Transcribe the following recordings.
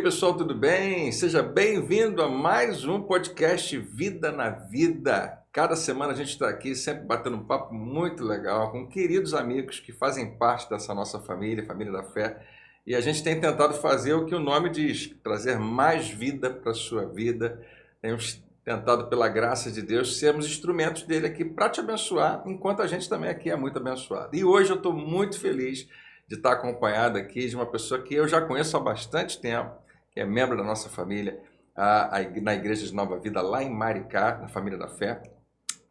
pessoal, tudo bem? Seja bem-vindo a mais um podcast Vida na Vida. Cada semana a gente está aqui sempre batendo um papo muito legal com queridos amigos que fazem parte dessa nossa família, família da fé. E a gente tem tentado fazer o que o nome diz, trazer mais vida para a sua vida. Temos tentado, pela graça de Deus, sermos instrumentos dele aqui para te abençoar, enquanto a gente também aqui é muito abençoado. E hoje eu estou muito feliz de estar acompanhado aqui de uma pessoa que eu já conheço há bastante tempo, que é membro da nossa família, na Igreja de Nova Vida, lá em Maricá, na Família da Fé.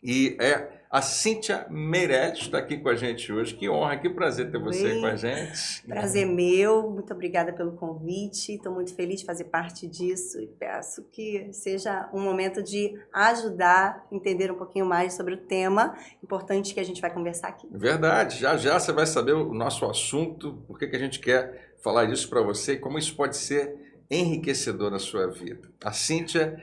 E é a Cíntia Meirelles, está aqui com a gente hoje. Que honra, que prazer ter você Oi, com a gente. prazer meu, muito obrigada pelo convite, estou muito feliz de fazer parte disso e peço que seja um momento de ajudar a entender um pouquinho mais sobre o tema importante que a gente vai conversar aqui. Verdade, já já você vai saber o nosso assunto, por que a gente quer falar isso para você e como isso pode ser enriquecedor na sua vida. A Cíntia,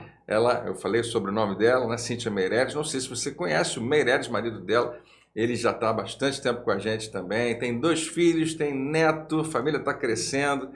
eu falei sobre o nome dela, né? Cíntia Meirelles, não sei se você conhece o Meirelles, marido dela, ele já está há bastante tempo com a gente também, tem 2 filhos, tem neto, a família está crescendo,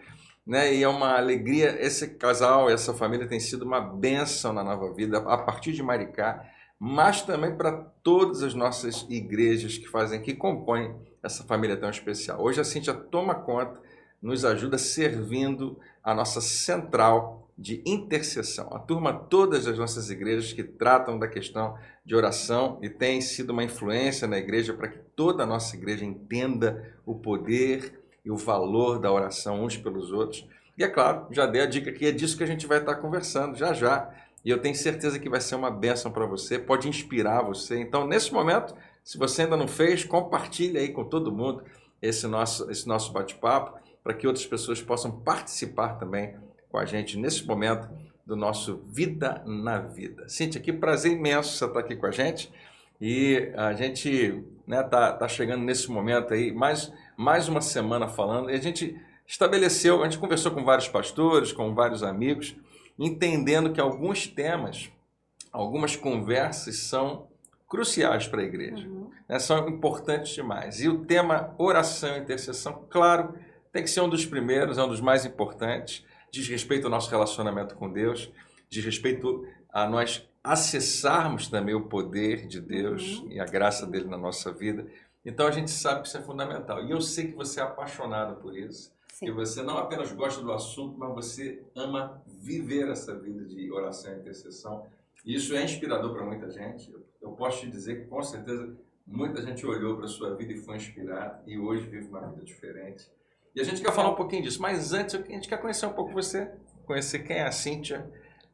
né? E é uma alegria, esse casal, essa família tem sido uma bênção na Nova Vida, a partir de Maricá, mas também para todas as nossas igrejas que compõem essa família tão especial. Hoje a Cíntia toma conta, nos ajuda servindo a nossa central de intercessão. A turma, todas as nossas igrejas que tratam da questão de oração e tem sido uma influência na igreja para que toda a nossa igreja entenda o poder e o valor da oração uns pelos outros. E é claro, já dei a dica que é disso que a gente vai estar conversando já já. E eu tenho certeza que vai ser uma bênção para você, pode inspirar você. Então, nesse momento, se você ainda não fez, compartilhe aí com todo mundo esse nosso bate-papo, para que outras pessoas possam participar também com a gente nesse momento do nosso Vida na Vida. Cíntia, que prazer imenso você estar aqui com a gente. E a gente tá chegando nesse momento aí, mais uma semana falando, e a gente conversou com vários pastores, com vários amigos, entendendo que alguns temas, algumas conversas são cruciais para a igreja, né? São importantes demais. E o tema oração e intercessão, claro, tem que ser um dos primeiros, é um dos mais importantes, diz respeito ao nosso relacionamento com Deus, diz respeito a nós acessarmos também o poder de Deus e a graça dele na nossa vida. Então a gente sabe que isso é fundamental. E eu sei que você é apaixonada por isso. Sim. E você não apenas gosta do assunto, mas você ama viver essa vida de oração e intercessão. E isso é inspirador para muita gente. Eu posso te dizer que com certeza muita gente olhou para a sua vida e foi inspirada e hoje vive uma vida diferente. E a gente quer falar um pouquinho disso, mas antes a gente quer conhecer um pouco você, conhecer quem é a Cíntia,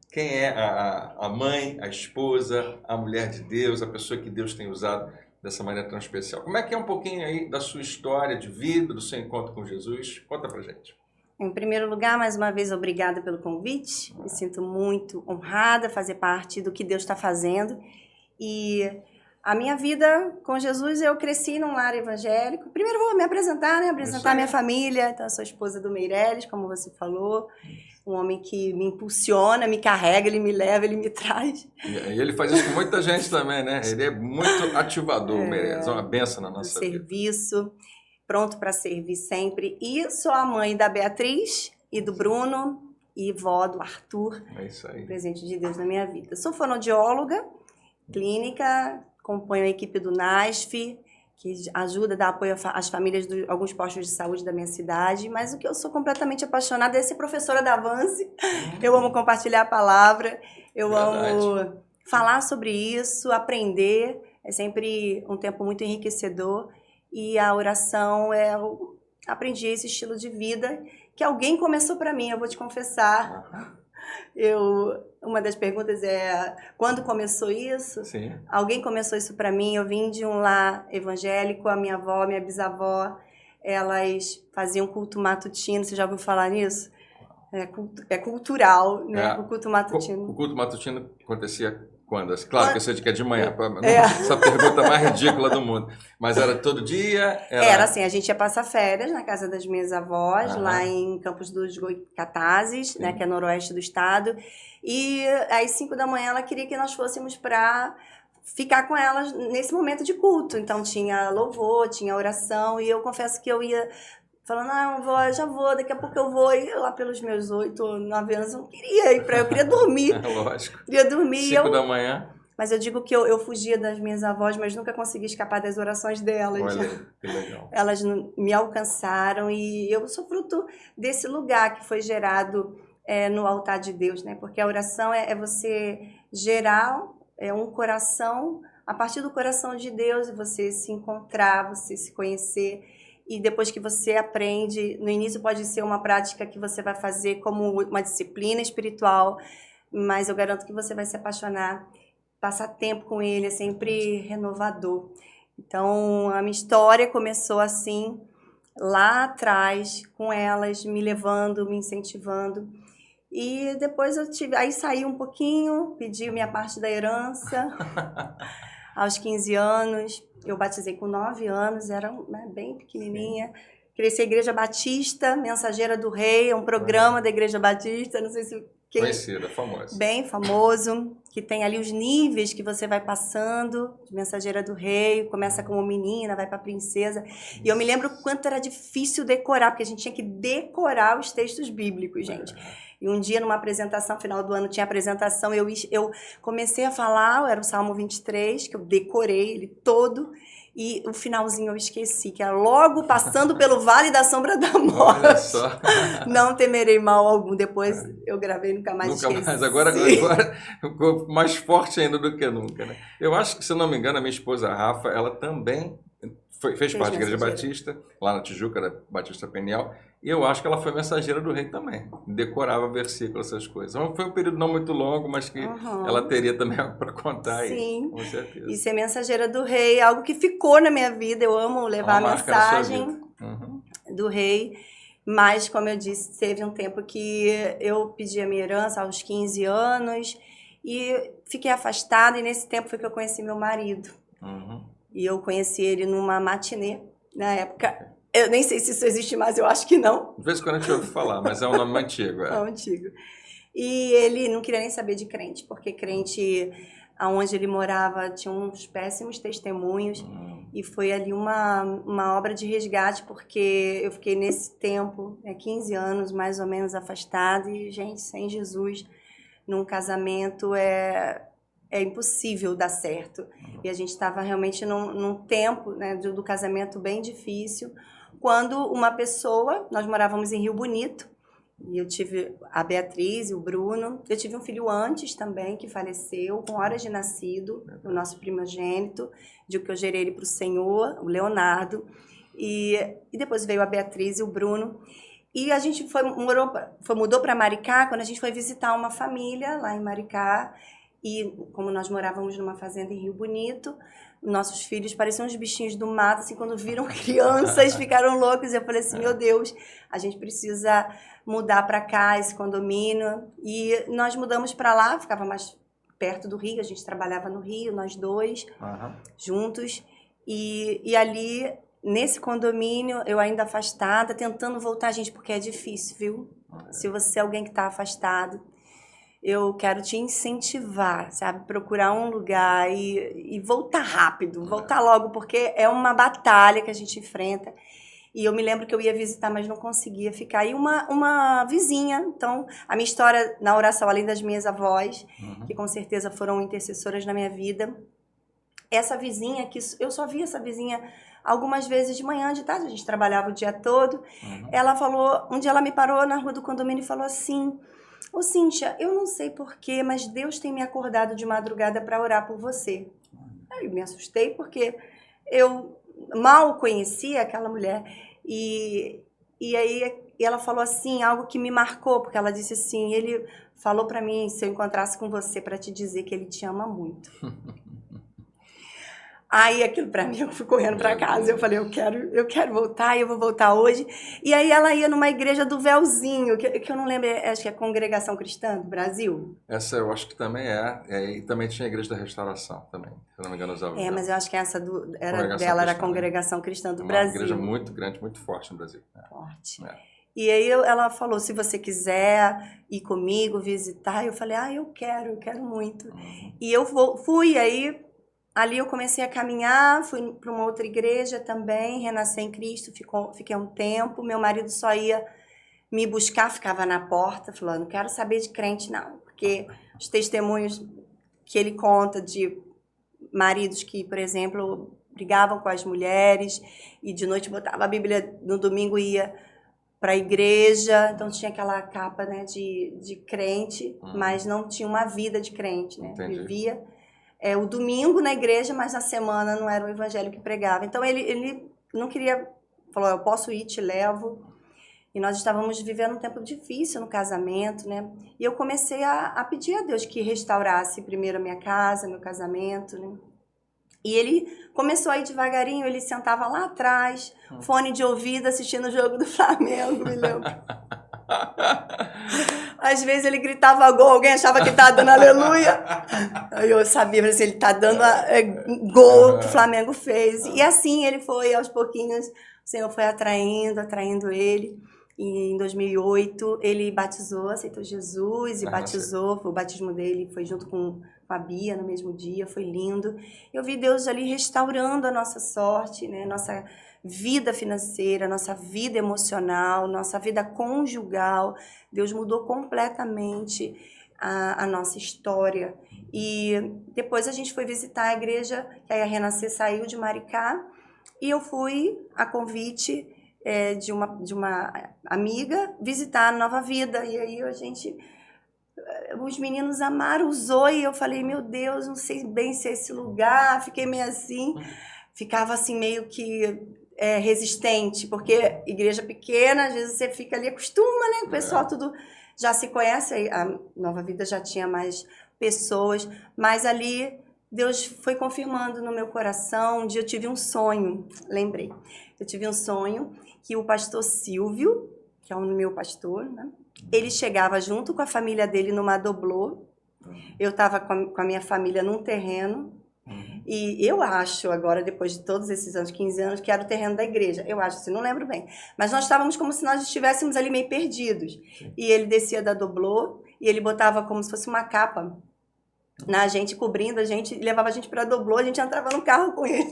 quem é a mãe, a esposa, a mulher de Deus, a pessoa que Deus tem usado dessa maneira tão especial. Como é que é um pouquinho aí da sua história de vida, do seu encontro com Jesus? Conta pra gente. Em primeiro lugar, mais uma vez, obrigada pelo convite. Me sinto muito honrada fazer parte do que Deus está fazendo. E a minha vida com Jesus, eu cresci num lar evangélico. Primeiro vou me apresentar, né? Apresentar minha família. Então, eu sou esposa do Meirelles, como você falou. Um homem que me impulsiona, me carrega, ele me leva, ele me traz. E ele faz isso com muita gente também, né? Ele é muito ativador, o Meirelles. É uma benção na nossa vida. Serviço, pronto para servir sempre. E sou a mãe da Beatriz e do Bruno e vó do Arthur. É isso aí. Presente de Deus na minha vida. Sou fonoaudióloga, clínica, acompanho a equipe do NASF, que ajuda a dar apoio às famílias de alguns postos de saúde da minha cidade, mas o que eu sou completamente apaixonada é ser professora da Avance. Eu amo compartilhar a palavra, eu amo falar sobre isso, aprender, é sempre um tempo muito enriquecedor, e a oração aprendi esse estilo de vida que alguém começou para mim, eu vou te confessar. Uma das perguntas é, quando começou isso? Sim. Alguém começou isso para mim, eu vim de um lar evangélico, a minha avó, minha bisavó, elas faziam culto matutino, você já ouviu falar nisso? É cultural, né? O culto matutino. O culto matutino acontecia quando? Claro que eu sei que é de manhã, essa pergunta mais ridícula do mundo. Mas era todo dia? Era assim, a gente ia passar férias na casa das minhas avós, lá em Campos dos Goitacazes, né, que é noroeste do estado. E às 5 da manhã ela queria que nós fôssemos para ficar com elas nesse momento de culto. Então tinha louvor, tinha oração, e eu confesso que eu ia falando, não, vó, eu já vou, daqui a pouco eu vou. E lá pelos meus 8 ou 9 anos eu não queria ir eu queria dormir. Lógico. Queria dormir. 5 da manhã. Mas eu digo que eu fugia das minhas avós, mas nunca consegui escapar das orações delas. Olha, que legal. Elas me alcançaram e eu sou fruto desse lugar que foi gerado no altar de Deus, né? Porque a oração é você gerar um coração, a partir do coração de Deus, e você se encontrar, você se conhecer. E depois que você aprende, no início pode ser uma prática que você vai fazer como uma disciplina espiritual, mas eu garanto que você vai se apaixonar. Passar tempo com ele é sempre renovador. Então, a minha história começou assim, lá atrás, com elas me levando, me incentivando. E depois aí saí um pouquinho, pedi minha parte da herança. Aos 15 anos, eu batizei com 9 anos, era bem pequenininha. Cresci na Igreja Batista, Mensageira do Rei, é um programa da Igreja Batista, não sei se... Conhecida, famosa. Bem famoso, que tem ali os níveis que você vai passando, de Mensageira do Rei, começa como menina, vai para princesa. E eu me lembro o quanto era difícil decorar, porque a gente tinha que decorar os textos bíblicos, gente. E um dia, numa apresentação, final do ano tinha apresentação, eu comecei a falar, era o Salmo 23, que eu decorei ele todo, e o finalzinho eu esqueci, que era logo passando pelo vale da sombra da morte. Olha só. Não temerei mal algum. Depois eu gravei, nunca mais esqueci. Nunca mais. Agora ficou mais forte ainda do que nunca, né? Eu acho que, se não me engano, a minha esposa Rafa, ela também fez parte da Igreja Batista, lá na Tijuca, da Batista Peniel, e eu acho que ela foi mensageira do Rei também. Decorava versículos, essas coisas. Foi um período não muito longo, mas que ela teria também algo para contar. Sim. Aí, com certeza. E ser mensageira do Rei, algo que ficou na minha vida. Eu amo levar a mensagem do Rei. Mas, como eu disse, teve um tempo que eu pedi a minha herança aos 15 anos e fiquei afastada. E nesse tempo foi que eu conheci meu marido. E eu conheci ele numa matinê, na época. Eu nem sei se isso existe mais, eu acho que não. De vez em quando a gente ouve falar, mas é um nome antigo. É um antigo. E ele não queria nem saber de crente, porque crente, aonde ele morava, tinha uns péssimos testemunhos. E foi ali uma obra de resgate, porque eu fiquei nesse tempo, 15 anos mais ou menos afastada. E, gente, sem Jesus, num casamento é impossível dar certo. E a gente estava realmente num tempo, né, do casamento bem difícil, quando uma pessoa, nós morávamos em Rio Bonito, e eu tive a Beatriz e o Bruno, eu tive um filho antes também, que faleceu, com horas de nascido, o nosso primogênito, de que eu gerei ele para o Senhor, o Leonardo, e depois veio a Beatriz e o Bruno. E a gente mudou para Maricá, quando a gente foi visitar uma família lá em Maricá. E como nós morávamos numa fazenda em Rio Bonito, nossos filhos pareciam uns bichinhos do mato, assim, quando viram crianças, ficaram loucos. E eu falei assim, meu Deus, a gente precisa mudar para cá, esse condomínio. E nós mudamos para lá, ficava mais perto do Rio, a gente trabalhava no Rio, nós dois, juntos. E ali, nesse condomínio, eu ainda afastada, tentando voltar, gente, porque é difícil, viu? Se você é alguém que está afastado, eu quero te incentivar, sabe? Procurar um lugar e voltar rápido, voltar logo, porque é uma batalha que a gente enfrenta. E eu me lembro que eu ia visitar, mas não conseguia ficar. E uma vizinha, então, a minha história na oração, além das minhas avós, que com certeza foram intercessoras na minha vida, essa vizinha, que eu só via essa vizinha algumas vezes de manhã, de tarde, a gente trabalhava o dia todo, ela falou, um dia ela me parou na rua do condomínio e falou assim, ô Cíntia, eu não sei porquê, mas Deus tem me acordado de madrugada para orar por você. Aí eu me assustei porque eu mal conhecia aquela mulher. E aí ela falou assim, algo que me marcou, porque ela disse assim, ele falou para mim, se eu encontrasse com você, para te dizer que ele te ama muito. Aí aquilo para mim, eu fui correndo para casa, eu falei, eu quero voltar, e eu vou voltar hoje. E aí ela ia numa igreja do Véuzinho, que eu não lembro, acho que é a Congregação Cristã do Brasil. Essa eu acho que também e também tinha a Igreja da Restauração também, se não me engano usava. Mas eu acho que essa era a Congregação Cristã do Brasil. Uma igreja muito grande, muito forte no Brasil. Forte. E aí ela falou, se você quiser ir comigo, visitar, eu falei, eu quero muito. E eu fui, aí ali eu comecei a caminhar, fui para uma outra igreja também, Renascer em Cristo, fiquei um tempo. Meu marido só ia me buscar, ficava na porta, falando, não quero saber de crente não, porque os testemunhos que ele conta de maridos que, por exemplo, brigavam com as mulheres e de noite botava a Bíblia no domingo e ia para a igreja, então tinha aquela capa, né, de crente, mas não tinha uma vida de crente, né? Entendi. Vivia o domingo na igreja, mas na semana não era o evangelho que pregava. Então ele não queria, falou, eu posso ir, te levo. E nós estávamos vivendo um tempo difícil no casamento, né? E eu comecei a pedir a Deus que restaurasse primeiro a minha casa, meu casamento, né? E ele começou a ir devagarinho, ele sentava lá atrás, fone de ouvido, assistindo o jogo do Flamengo, me lembro. Às vezes ele gritava gol, alguém achava que estava dando aleluia. Aí eu sabia, assim, ele está dando gol que o Flamengo fez. E assim ele foi, aos pouquinhos, o Senhor foi atraindo ele. E em 2008 ele batizou, aceitou Jesus e batizou. O batismo dele foi junto com a Bia no mesmo dia, foi lindo. Eu vi Deus ali restaurando a nossa sorte, né? Nossa vida financeira, nossa vida emocional, nossa vida conjugal. Deus mudou completamente a nossa história. E depois a gente foi visitar a igreja, que aí a Renascer saiu de Maricá, e eu fui a convite de uma amiga visitar a Nova Vida. E aí os meninos amaram o Zoe, e eu falei, meu Deus, não sei bem se é esse lugar, fiquei meio assim, ficava assim meio que resistente, porque igreja pequena, às vezes você fica ali, acostuma, né, o pessoal tudo já se conhece, a Nova Vida já tinha mais pessoas, mas ali Deus foi confirmando no meu coração. Um dia eu tive um sonho, lembrei, eu tive um sonho que o pastor Silvio, que é o meu pastor, né, ele chegava junto com a família dele numa doblô. Eu estava com a minha família num terreno. E eu acho, agora, depois de todos esses anos, 15 anos, que era o terreno da igreja. Eu acho, assim, não lembro bem. Mas nós estávamos como se nós estivéssemos ali meio perdidos. E ele descia da doblô e ele botava como se fosse uma capa na gente, cobrindo a gente, e levava a gente para a doblô, a gente entrava no carro com ele.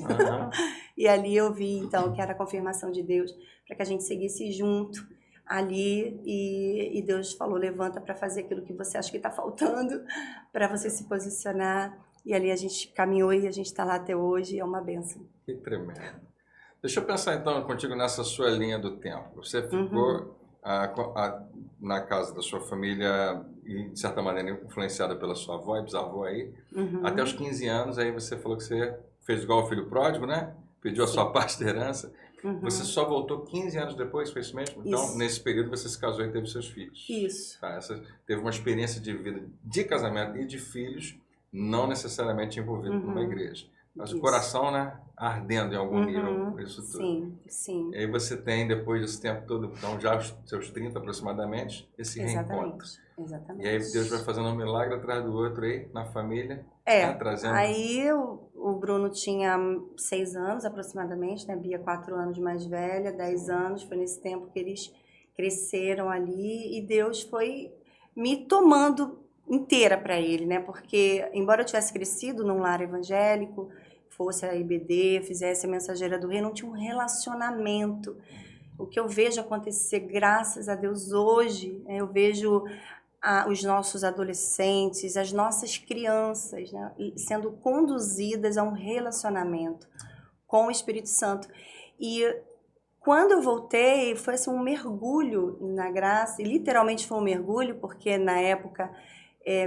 E ali eu vi, então, que era a confirmação de Deus para que a gente seguisse junto ali, e Deus falou, levanta para fazer aquilo que você acha que está faltando, para você se posicionar. E ali a gente caminhou e a gente está lá até hoje, é uma bênção. Que tremendo. Deixa eu pensar então contigo nessa sua linha do tempo. Você ficou na casa da sua família e, de certa maneira, influenciada pela sua avó e bisavó aí, até os 15 anos, aí você falou que você fez igual o filho pródigo, né? Pediu a sua parte da herança. Você só voltou 15 anos depois, foi isso mesmo? Então, Isso. nesse período, você se casou e teve seus filhos. Isso. Tá? Você teve uma experiência de vida de casamento e de filhos, não necessariamente envolvido numa igreja. Mas o coração, né, ardendo em algum nível, isso tudo. Sim, sim. E aí você tem, depois desse tempo todo, então já aos seus 30 aproximadamente, esse reencontro. Exatamente. E aí Deus vai fazendo um milagre atrás do outro aí, na família, né, trazendo... Aí o Bruno tinha 6 anos aproximadamente, né? Bia 4 anos mais velha, 10 anos, foi nesse tempo que eles cresceram ali, e Deus foi me tomando inteira para ele, né? Porque, embora eu tivesse crescido num lar evangélico, fosse a IBD, fizesse a Mensageira do Rei, não tinha um relacionamento. O que eu vejo acontecer, graças a Deus, hoje, eu vejo os nossos adolescentes, as nossas crianças, né, sendo conduzidas a um relacionamento com o Espírito Santo. E quando eu voltei, foi assim, um mergulho na graça, e literalmente foi um mergulho, porque na época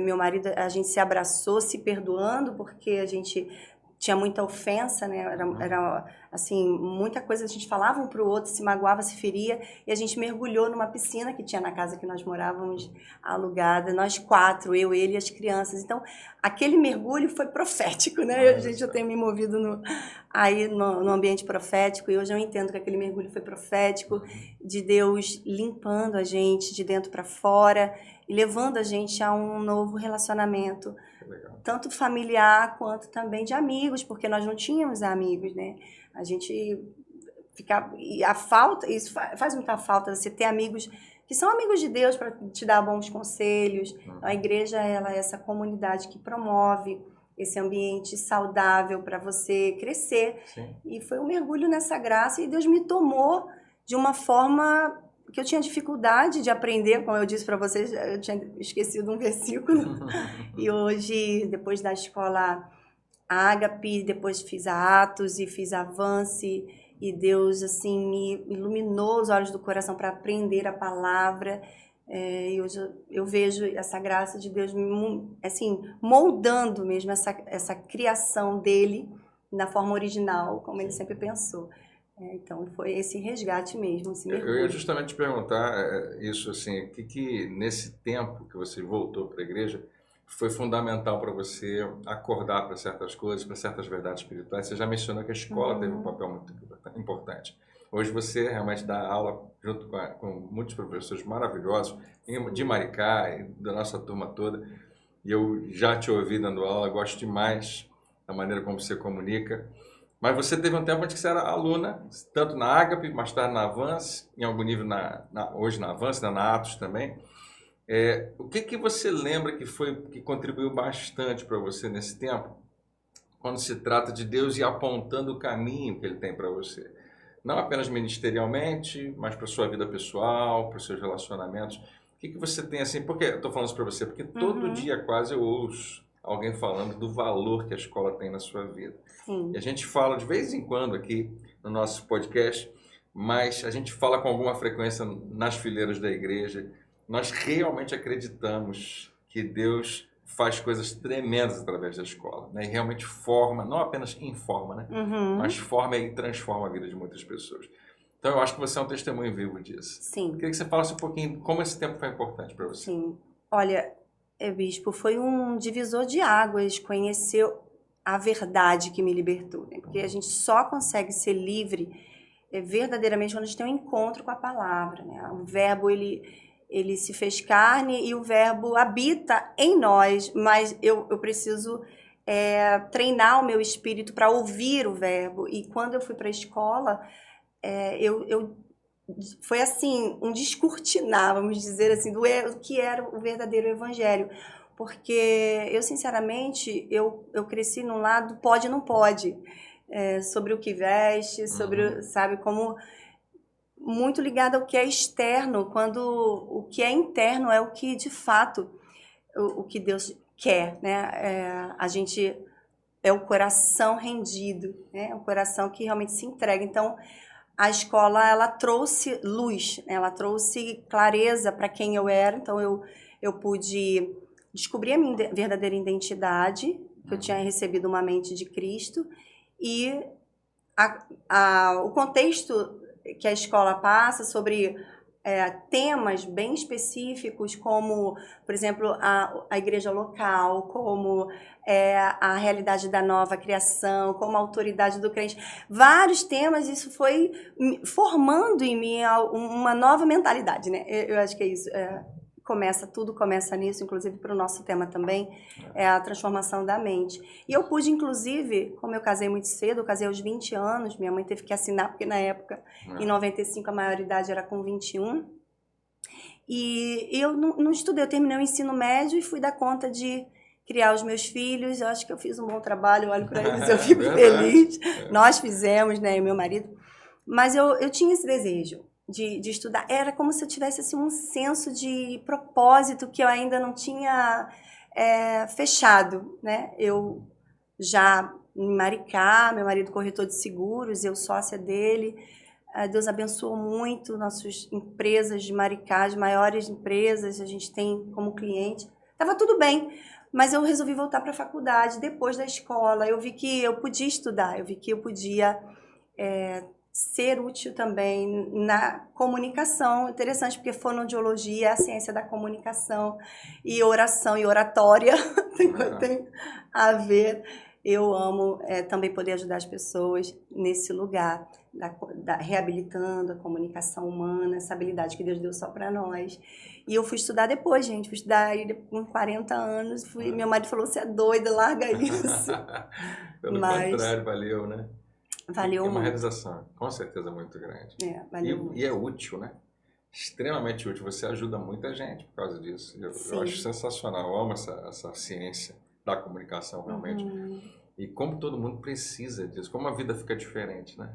meu marido, a gente se abraçou, se perdoando, porque a gente tinha muita ofensa, né? Era assim, muita coisa, a gente falava um para o outro, se magoava, se feria, e a gente mergulhou numa piscina que tinha na casa que nós morávamos, alugada, nós 4, eu, ele e as crianças. Então, aquele mergulho foi profético, né? Eu tenho me movido no ambiente profético, e hoje eu entendo que aquele mergulho foi profético, de Deus limpando a gente de dentro para fora, e levando a gente a um novo relacionamento, tanto familiar quanto também de amigos, porque nós não tínhamos amigos, né? A gente ficava... E a falta, isso faz muita falta, você ter amigos que são amigos de Deus para te dar bons conselhos. A igreja, ela é essa comunidade que promove esse ambiente saudável para você crescer. Sim. E foi um mergulho nessa graça e Deus me tomou de uma forma que eu tinha dificuldade de aprender, como eu disse para vocês, eu tinha esquecido um versículo. E hoje, depois da escola Ágape, depois fiz a Atos e fiz a Avance, e Deus assim me iluminou os olhos do coração para aprender a palavra. E hoje eu vejo essa graça de Deus assim, moldando mesmo essa criação dele na forma original, como ele sempre pensou. Então foi esse resgate mesmo, esse mergulho. Eu ia justamente te perguntar isso, assim, que nesse tempo que você voltou para a igreja foi fundamental para você acordar para certas coisas, para certas verdades espirituais. Você já mencionou que a escola teve um papel muito importante. Hoje você realmente dá aula junto com muitos professores maravilhosos, de Maricá e da nossa turma toda. E eu já te ouvi dando aula, gosto demais da maneira como você comunica. Mas você teve um tempo antes que você era aluna, tanto na Ágape, mais tarde na Avance, em algum nível hoje na Avance, na Atos também. O que você lembra que contribuiu bastante para você nesse tempo, quando se trata de Deus ir apontando o caminho que Ele tem para você? Não apenas ministerialmente, mas para a sua vida pessoal, para os seus relacionamentos. O que você tem assim? Por que eu estou falando isso para você? Porque todo dia quase eu ouço alguém falando do valor que a escola tem na sua vida. Sim. E a gente fala de vez em quando aqui no nosso podcast, mas a gente fala com alguma frequência nas fileiras da igreja. Nós realmente acreditamos que Deus faz coisas tremendas através da escola, né? E realmente forma, não apenas informa, né? Mas forma e transforma a vida de muitas pessoas. Então eu acho que você é um testemunho vivo disso. Sim. Queria que você falasse um pouquinho como esse tempo foi importante para você. Sim. Olha, bispo, foi um divisor de águas conhecer a verdade que me libertou, né? Porque a gente só consegue ser livre verdadeiramente quando a gente tem um encontro com a palavra, né? O verbo, ele se fez carne e o verbo habita em nós, mas eu preciso treinar o meu espírito para ouvir o verbo. E quando eu fui para a escola, foi assim, um descortinar, vamos dizer assim, do que era o verdadeiro evangelho. Porque eu, sinceramente, eu cresci num lado pode e não pode, sobre o que veste, sobre, sabe, como muito ligado ao que é externo, quando o que é interno é o que, de fato, o que Deus quer, né? A gente é o coração rendido, né? É o coração que realmente se entrega. Então, a escola, ela trouxe luz, né? Ela trouxe clareza para quem eu era. Então, eu pude descobrir a minha verdadeira identidade, que eu tinha recebido uma mente de Cristo, e o contexto que a escola passa sobre temas bem específicos, como, por exemplo, a igreja local, como a realidade da nova criação, como a autoridade do crente. Vários temas, isso foi formando em mim uma nova mentalidade, né? Eu acho que é isso. Tudo começa nisso, inclusive para o nosso tema também, é a transformação da mente. E eu pude, inclusive, como eu casei muito cedo, eu casei aos 20 anos, minha mãe teve que assinar, porque na época, em 95, a maioridade era com 21. E eu não estudei, eu terminei o ensino médio e fui dar conta de criar os meus filhos. Eu acho que eu fiz um bom trabalho, eu olho para eles, eu fico feliz. Nós fizemos, né, e meu marido. Mas eu tinha esse desejo de estudar. Era como se eu tivesse assim, um senso de propósito que eu ainda não tinha fechado, né? Eu já em Maricá, meu marido corretor de seguros, eu sócia dele. Deus abençoou muito nossas empresas de Maricá, as maiores empresas, a gente tem como cliente. Estava tudo bem, mas eu resolvi voltar para a faculdade depois da escola. Eu vi que eu podia estudar, eu vi que eu podia ser útil também na comunicação. Interessante, porque fonoaudiologia é a ciência da comunicação, e oração e oratória tem a ver. Eu amo também poder ajudar as pessoas nesse lugar, reabilitando a comunicação humana, essa habilidade que Deus deu só para nós. E eu fui estudar depois, gente. Fui estudar aí com 40 anos. Meu marido falou, você é doida, larga isso. Pelo contrário, valeu, né? Valeu muito. É uma muito. realização, com certeza, muito grande. Valeu muito. E é útil, né? Extremamente útil. Você ajuda muita gente por causa disso. Eu acho sensacional. Eu amo essa ciência da comunicação realmente. E como todo mundo precisa disso, como a vida fica diferente, né?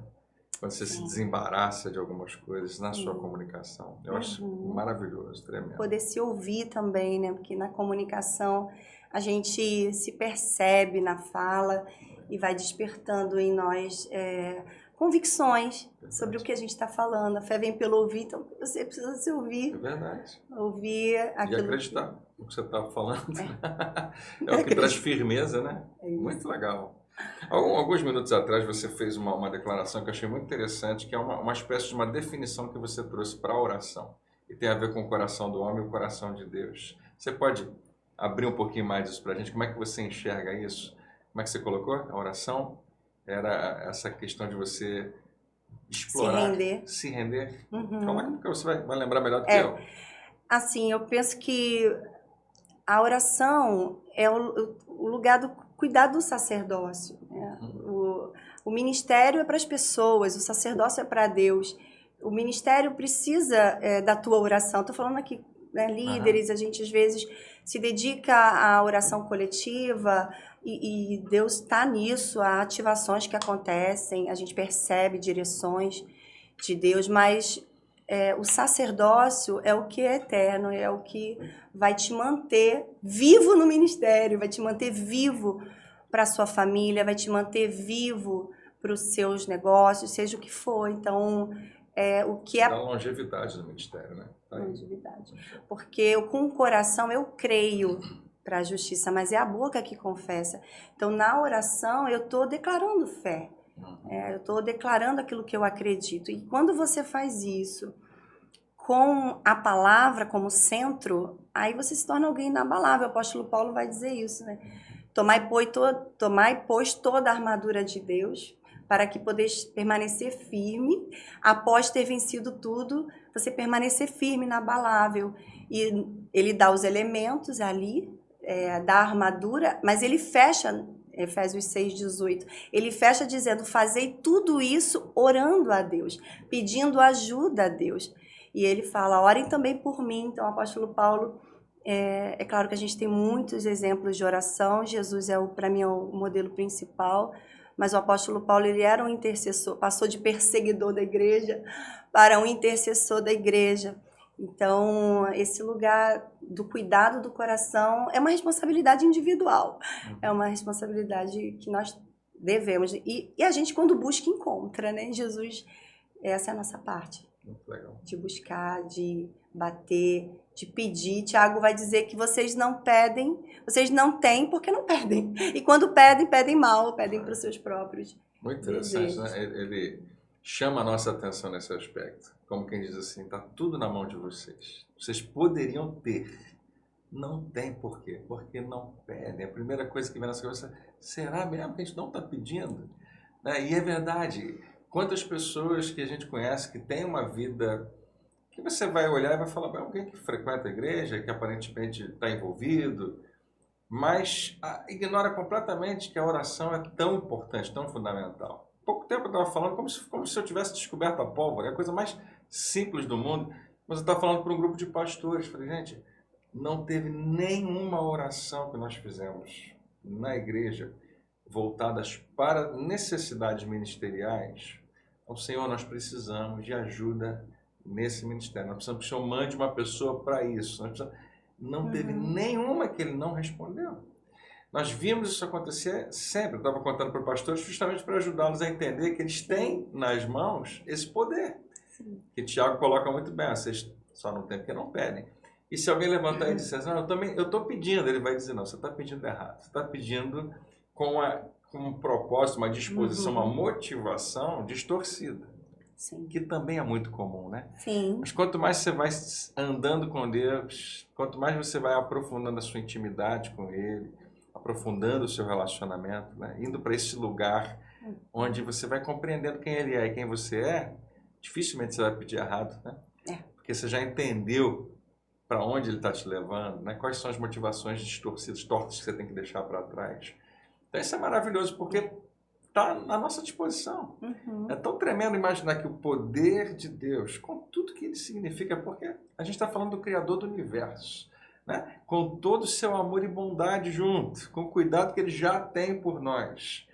Quando você se desembaraça de algumas coisas na sua comunicação. Eu acho maravilhoso, tremendo. Poder se ouvir também, né? Porque na comunicação a gente se percebe na fala e vai despertando em nós convicções sobre o que a gente está falando. A fé vem pelo ouvir, então você precisa se ouvir. É verdade. Ouvir aquilo. E acreditar no que você está falando. É o que traz firmeza, né? Muito legal. Alguns minutos atrás você fez uma declaração que eu achei muito interessante, que é uma espécie de uma definição que você trouxe para a oração. E tem a ver com o coração do homem e o coração de Deus. Você pode abrir um pouquinho mais isso para a gente? Como é que você enxerga isso? Como é que você colocou? A oração era essa questão de você explorar, se render. Coloca porque você vai lembrar melhor do que eu. Assim, eu penso que a oração é o lugar do cuidado do sacerdócio. Né? O ministério é para as pessoas, o sacerdócio é para Deus. O ministério precisa da tua oração. Estou falando aqui, né, líderes, a gente às vezes se dedica à oração coletiva e Deus está nisso, há ativações que acontecem, a gente percebe direções de Deus, mas o sacerdócio é o que é eterno, é o que vai te manter vivo no ministério, vai te manter vivo para a sua família, vai te manter vivo para os seus negócios, seja o que for. Então, o que é... Dá longevidade no ministério, né? Longevidade. Porque com o coração eu creio para a justiça, mas é a boca que confessa. Então, na oração, eu estou declarando fé. Eu estou declarando aquilo que eu acredito. E quando você faz isso com a palavra como centro, aí você se torna alguém inabalável. O apóstolo Paulo vai dizer isso, né? Tomai, pois, toda a armadura de Deus, para que podeis permanecer firme, após ter vencido tudo, você permanecer firme, inabalável. E ele dá os elementos ali, da armadura, mas ele fecha... Efésios 6,18. Ele fecha dizendo, fazei tudo isso orando a Deus, pedindo ajuda a Deus. E ele fala, orem também por mim. Então, o apóstolo Paulo, é claro que a gente tem muitos exemplos de oração. Jesus para mim, é o modelo principal. Mas o apóstolo Paulo, ele era um intercessor, passou de perseguidor da igreja para um intercessor da igreja. Então, esse lugar do cuidado do coração é uma responsabilidade individual, é uma responsabilidade que nós devemos. E a gente, quando busca, encontra, né? Jesus, essa é a nossa parte. Muito legal. De buscar, de bater, de pedir. Tiago vai dizer que vocês não pedem, vocês não têm porque não pedem. E quando pedem, pedem mal, pedem para os seus próprios Muito interessante, né? Ele chama a nossa atenção nesse aspecto. Como quem diz assim, está tudo na mão de vocês. Vocês poderiam ter. Não tem por quê? Porque não pedem. A primeira coisa que vem na nossa cabeça é, será mesmo que a gente não está pedindo? E é verdade. Quantas pessoas que a gente conhece que tem uma vida que você vai olhar e vai falar, bem, alguém que frequenta a igreja, que aparentemente está envolvido, mas ignora completamente que a oração é tão importante, tão fundamental. Há pouco tempo eu estava falando como se eu tivesse descoberto a pólvora, é a coisa mais simples do mundo, mas eu estava falando para um grupo de pastores. Falei, gente, não teve nenhuma oração que nós fizemos na igreja voltadas para necessidades ministeriais. Ao Senhor, nós precisamos de ajuda nesse ministério, nós precisamos que o Senhor mande uma pessoa para isso. Não teve nenhuma que ele não respondeu. Nós vimos isso acontecer sempre. Eu estava contando para pastores justamente para ajudá-los a entender que eles têm nas mãos esse poder. Sim. Que Tiago coloca muito bem, vocês só não têm porque não pedem. E se alguém levantar e disser, não, eu estou pedindo, ele vai dizer, não, você está pedindo errado. Você está pedindo com um propósito, uma disposição, uma motivação distorcida. Sim. Que também é muito comum, né? Sim. Mas quanto mais você vai andando com Deus, quanto mais você vai aprofundando a sua intimidade com Ele, aprofundando o seu relacionamento, né? Indo para esse lugar onde você vai compreendendo quem Ele é e quem você é, dificilmente você vai pedir errado, né? Porque você já entendeu para onde Ele está te levando, né? Quais são as motivações distorcidas, tortas que você tem que deixar para trás. Então isso é maravilhoso, porque está na nossa disposição. É tão tremendo imaginar que o poder de Deus, com tudo que ele significa, porque a gente está falando do Criador do Universo, né? Com todo o seu amor e bondade junto, com o cuidado que Ele já tem por nós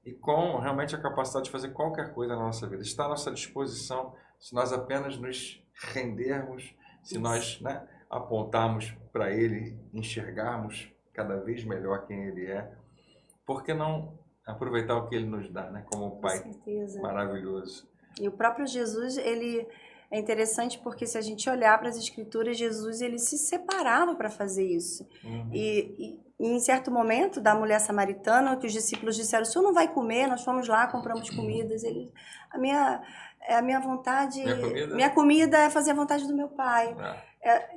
e com realmente a capacidade de fazer qualquer coisa na nossa vida. Está à nossa disposição se nós apenas nos rendermos, se nós, né, apontarmos para Ele, enxergarmos cada vez melhor quem Ele é. Por que não aproveitar o que Ele nos dá, né? Como um Pai maravilhoso. E o próprio Jesus, ele é interessante porque se a gente olhar para as Escrituras, Jesus ele se separava para fazer isso. E em certo momento da mulher samaritana, que os discípulos disseram: o senhor não vai comer? Nós fomos lá, compramos comidas. Ele, a minha vontade, minha comida é fazer a vontade do meu Pai.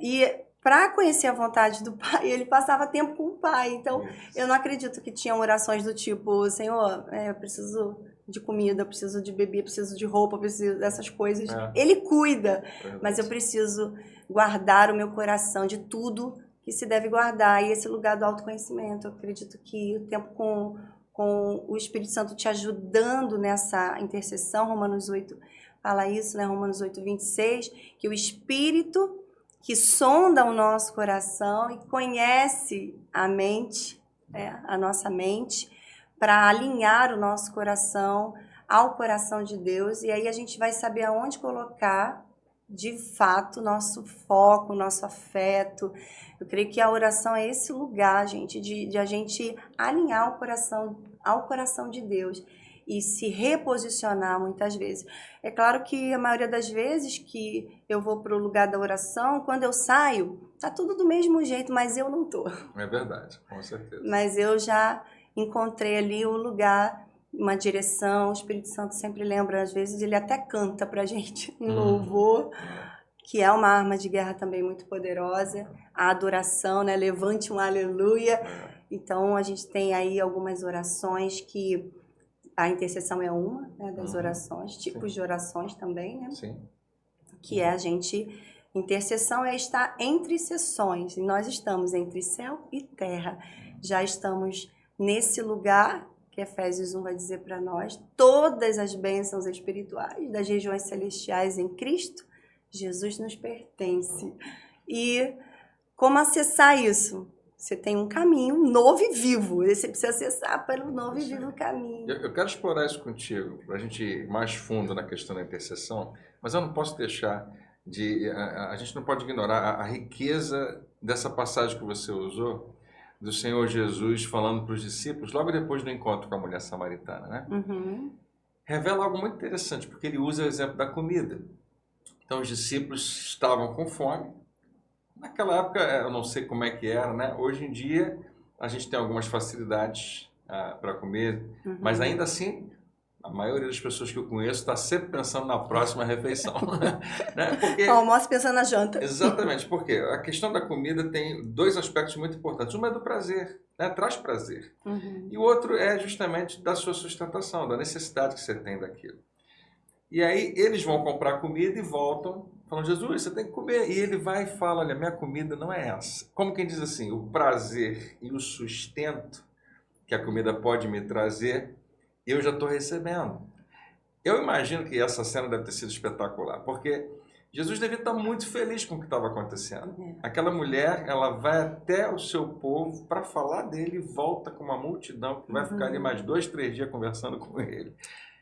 E para conhecer a vontade do Pai, ele passava tempo com o Pai. Então, eu não acredito que tinham orações do tipo: Senhor, eu preciso de comida, eu preciso de beber, eu preciso de roupa, eu preciso dessas coisas. Ele cuida, mas eu preciso guardar o meu coração de tudo que se deve guardar. E esse lugar do autoconhecimento, eu acredito que o tempo com o Espírito Santo te ajudando nessa intercessão, Romanos 8 fala isso, né? Romanos 8, 26, que o Espírito que sonda o nosso coração e conhece a mente, a nossa mente, para alinhar o nosso coração ao coração de Deus. E aí a gente vai saber aonde colocar, de fato, nosso foco, nosso afeto. Eu creio que a oração é esse lugar, gente, de a gente alinhar o coração ao coração de Deus e se reposicionar muitas vezes. É claro que a maioria das vezes que eu vou para o lugar da oração, quando eu saio, tá tudo do mesmo jeito, mas eu não tô. É verdade, com certeza. Mas eu já encontrei ali o lugar, uma direção. O Espírito Santo sempre lembra, às vezes ele até canta pra gente um louvor, que é uma arma de guerra também muito poderosa. A adoração, né? Levante um aleluia. Então a gente tem aí algumas orações que a intercessão é uma, né, das orações, tipos de orações também, né? Sim. Que é a gente... Intercessão é estar entre sessões, e nós estamos entre céu e terra. Já estamos nesse lugar que Efésios 1 vai dizer para nós, todas as bênçãos espirituais das regiões celestiais em Cristo, Jesus nos pertence. E como acessar isso? Você tem um caminho novo e vivo. Você precisa acessar pelo novo e vivo caminho. Eu quero explorar isso contigo, para a gente ir mais fundo na questão da intercessão, mas eu não posso deixar de... A gente não pode ignorar a riqueza dessa passagem que você usou, do Senhor Jesus falando para os discípulos, logo depois do encontro com a mulher samaritana, né? Revela algo muito interessante, porque ele usa o exemplo da comida. Então, os discípulos estavam com fome. Naquela época, eu não sei como é que era, né? Hoje em dia, a gente tem algumas facilidades para comer, mas ainda assim, a maioria das pessoas que eu conheço está sempre pensando na próxima refeição. Né? Porque, almoço pensando na janta. Exatamente, porque a questão da comida tem dois aspectos muito importantes. Um é do prazer, né? Traz prazer. E o outro é justamente da sua sustentação, da necessidade que você tem daquilo. E aí eles vão comprar comida e voltam, falando: Jesus, você tem que comer. E ele vai e fala: olha, minha comida não é essa. Como quem diz assim, o prazer e o sustento que a comida pode me trazer, eu já estou recebendo. Eu imagino que essa cena deve ter sido espetacular, porque Jesus devia estar muito feliz com o que estava acontecendo. Aquela mulher, ela vai até o seu povo para falar dele e volta com uma multidão que vai ficar ali mais 2, 3 dias conversando com ele.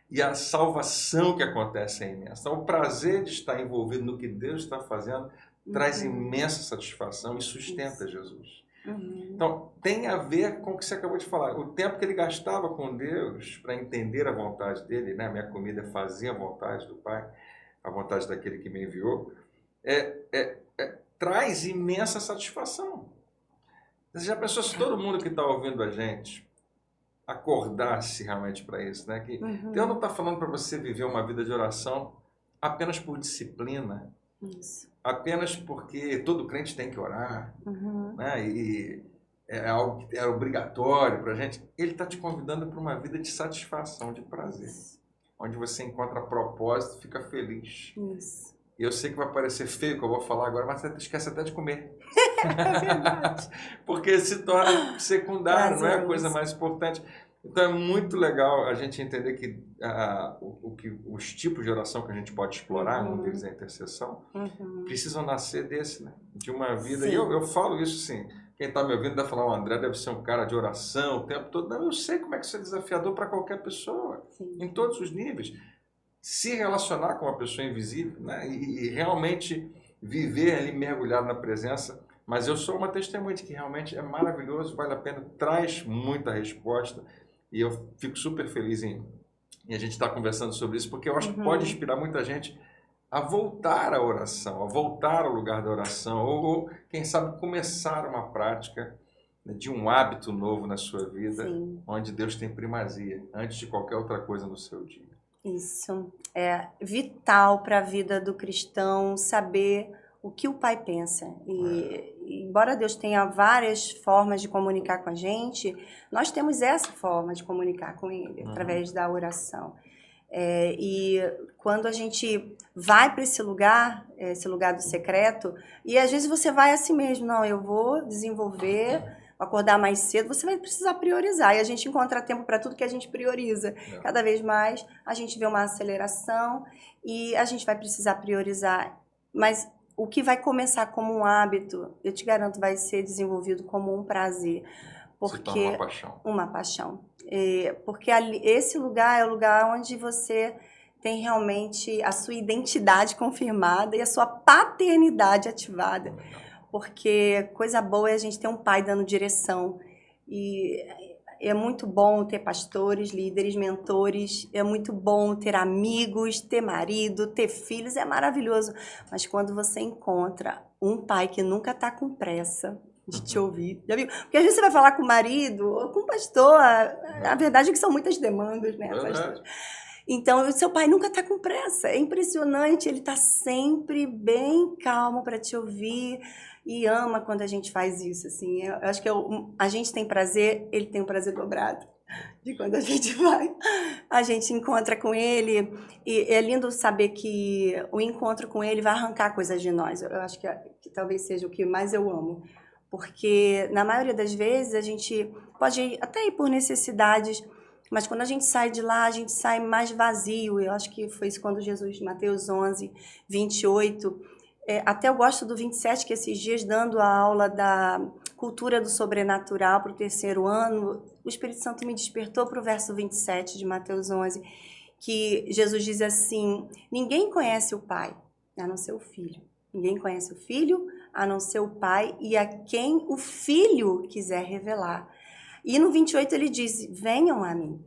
E a salvação que acontece é imensa. Então, o prazer de estar envolvido no que Deus está fazendo traz imensa satisfação e sustenta Jesus. Então, tem a ver com o que você acabou de falar. O tempo que ele gastava com Deus para entender a vontade dele, né? Minha comida é fazer a vontade do Pai, a vontade daquele que me enviou, traz imensa satisfação. Você já pensou se todo mundo que está ouvindo a gente acordasse realmente para isso, né? Que Deus não está falando para você viver uma vida de oração apenas por disciplina, apenas porque todo crente tem que orar, né? E é algo que é obrigatório para a gente. Ele está te convidando para uma vida de satisfação, de prazer, onde você encontra propósito, fica feliz. E eu sei que vai parecer feio o que eu vou falar agora, mas você esquece até de comer. É verdade. Porque se torna secundário, não é a coisa mais importante. Então é muito legal a gente entender que os tipos de oração que a gente pode explorar, um deles é a intercessão, precisam nascer desse, né? De uma vida. Sim. E eu falo isso sim. Quem está me ouvindo deve falar, o André deve ser um cara de oração o tempo todo. Não, eu sei como é que isso é desafiador para qualquer pessoa, Sim. em todos os níveis. Se relacionar com uma pessoa invisível, né? E realmente viver ali mergulhado na presença. Mas eu sou uma testemunha de que realmente é maravilhoso, vale a pena, traz muita resposta. E eu fico super feliz em a gente estar conversando sobre isso, porque eu acho que pode inspirar muita gente a voltar à oração, a voltar ao lugar da oração, ou quem sabe, começar uma prática, né, de um hábito novo na sua vida, Sim. onde Deus tem primazia, antes de qualquer outra coisa no seu dia. Isso. É vital para a vida do cristão saber o que o Pai pensa. E embora Deus tenha várias formas de comunicar com a gente, nós temos essa forma de comunicar com Ele, através da oração. E quando a gente vai para esse lugar do secreto, e às vezes você vai assim mesmo, não, eu vou desenvolver, acordar mais cedo, você vai precisar priorizar. E a gente encontra tempo para tudo que a gente prioriza. Cada vez mais a gente vê uma aceleração e a gente vai precisar priorizar. Mas o que vai começar como um hábito, eu te garanto, vai ser desenvolvido como um prazer. Se torna uma paixão. Uma paixão. Porque esse lugar é o lugar onde você tem realmente a sua identidade confirmada e a sua paternidade ativada. Porque coisa boa é a gente ter um pai dando direção. E é muito bom ter pastores, líderes, mentores, é muito bom ter amigos, ter marido, ter filhos, é maravilhoso. Mas quando você encontra um pai que nunca está com pressa de te ouvir, já viu? Porque às vezes você vai falar com o marido ou com o pastor, a verdade é que são muitas demandas, né? Então, o seu pai nunca está com pressa, é impressionante, ele está sempre bem calmo para te ouvir e ama quando a gente faz isso, assim. Eu acho que a gente tem prazer, ele tem um prazer dobrado de quando a gente vai, a gente encontra com ele, e é lindo saber que o encontro com ele vai arrancar coisas de nós. Eu acho que talvez seja o que mais eu amo, porque na maioria das vezes a gente pode até ir por necessidades, mas quando a gente sai de lá, a gente sai mais vazio. Eu acho que foi isso quando Jesus, Mateus 11, 28, até eu gosto do 27, que esses dias, dando a aula da cultura do sobrenatural para o 3º ano, o Espírito Santo me despertou para o verso 27 de Mateus 11, que Jesus diz assim, ninguém conhece o Pai, a não ser o Filho. Ninguém conhece o Filho, a não ser o Pai, e a quem o Filho quiser revelar. E no 28 ele diz, venham a mim.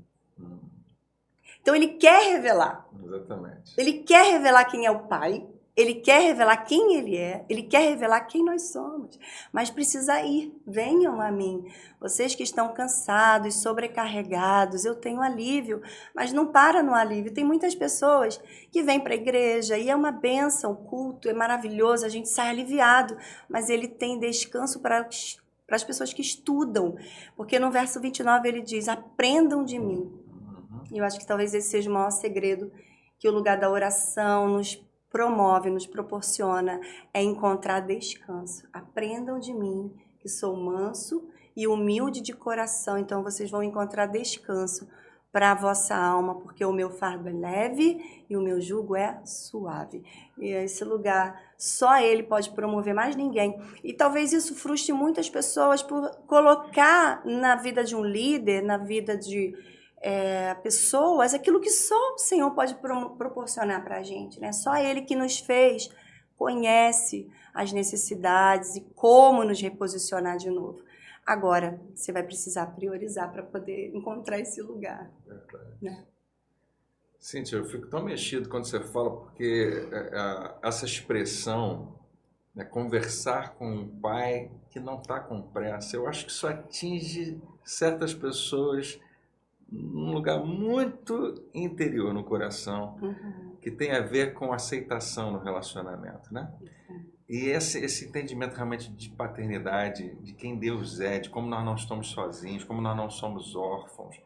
Então ele quer revelar. Exatamente. Ele quer revelar quem é o Pai, ele quer revelar quem ele é, ele quer revelar quem nós somos. Mas precisa ir, venham a mim. Vocês que estão cansados, sobrecarregados, eu tenho alívio, mas não para no alívio. Tem muitas pessoas que vêm para a igreja e é uma bênção, o culto é maravilhoso, a gente sai aliviado, mas ele tem descanso para as pessoas que estudam, porque no verso 29 ele diz, aprendam de mim. E eu acho que talvez esse seja o maior segredo que o lugar da oração nos promove, nos proporciona, é encontrar descanso. Aprendam de mim, que sou manso e humilde de coração, então vocês vão encontrar descanso para a vossa alma, porque o meu fardo é leve e o meu jugo é suave. E esse lugar, só ele pode promover, mais ninguém. E talvez isso frustre muitas pessoas por colocar na vida de um líder, na vida de pessoas, aquilo que só o Senhor pode proporcionar para a gente, né? Só Ele que nos fez, conhece as necessidades e como nos reposicionar de novo. Agora, você vai precisar priorizar para poder encontrar esse lugar. Né? Cíntia, eu fico tão mexido quando você fala, porque essa expressão, né, conversar com um pai que não está com pressa, eu acho que isso atinge certas pessoas num lugar muito interior no coração, que tem a ver com aceitação no relacionamento, né? E esse entendimento realmente de paternidade, de quem Deus é, de como nós não estamos sozinhos, como nós não somos órfãos,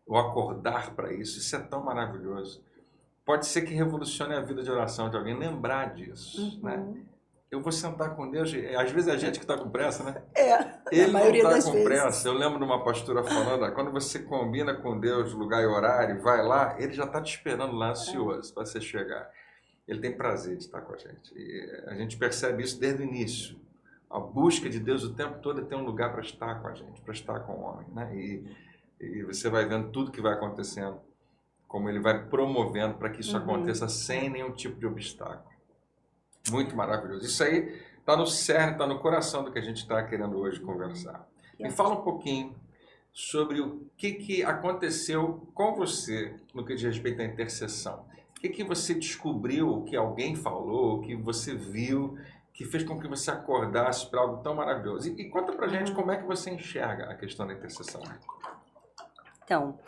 o acordar para isso é tão maravilhoso. Pode ser que revolucione a vida de oração de alguém, lembrar disso, né? eu vou sentar com Deus. Às vezes é a gente que está com pressa, né? A maioria não das está com vezes. pressa. Eu lembro de uma pastora falando, quando você combina com Deus lugar e horário, vai lá, ele já está te esperando lá, ansioso para você chegar. Ele tem prazer de estar com a gente. E a gente percebe isso desde o início. A busca de Deus o tempo todo é ter um lugar para estar com a gente, para estar com o homem, né? E você vai vendo tudo que vai acontecendo, como ele vai promovendo para que isso aconteça sem nenhum tipo de obstáculo. Muito maravilhoso. Isso aí está no cerne, está no coração do que a gente está querendo hoje conversar. Me fala um pouquinho sobre o que aconteceu com você no que diz respeito à intercessão. O que você descobriu, o que alguém falou, o que você viu, que fez com que você acordasse para algo tão maravilhoso. E conta pra gente como é que você enxerga a questão da intercessão. Então,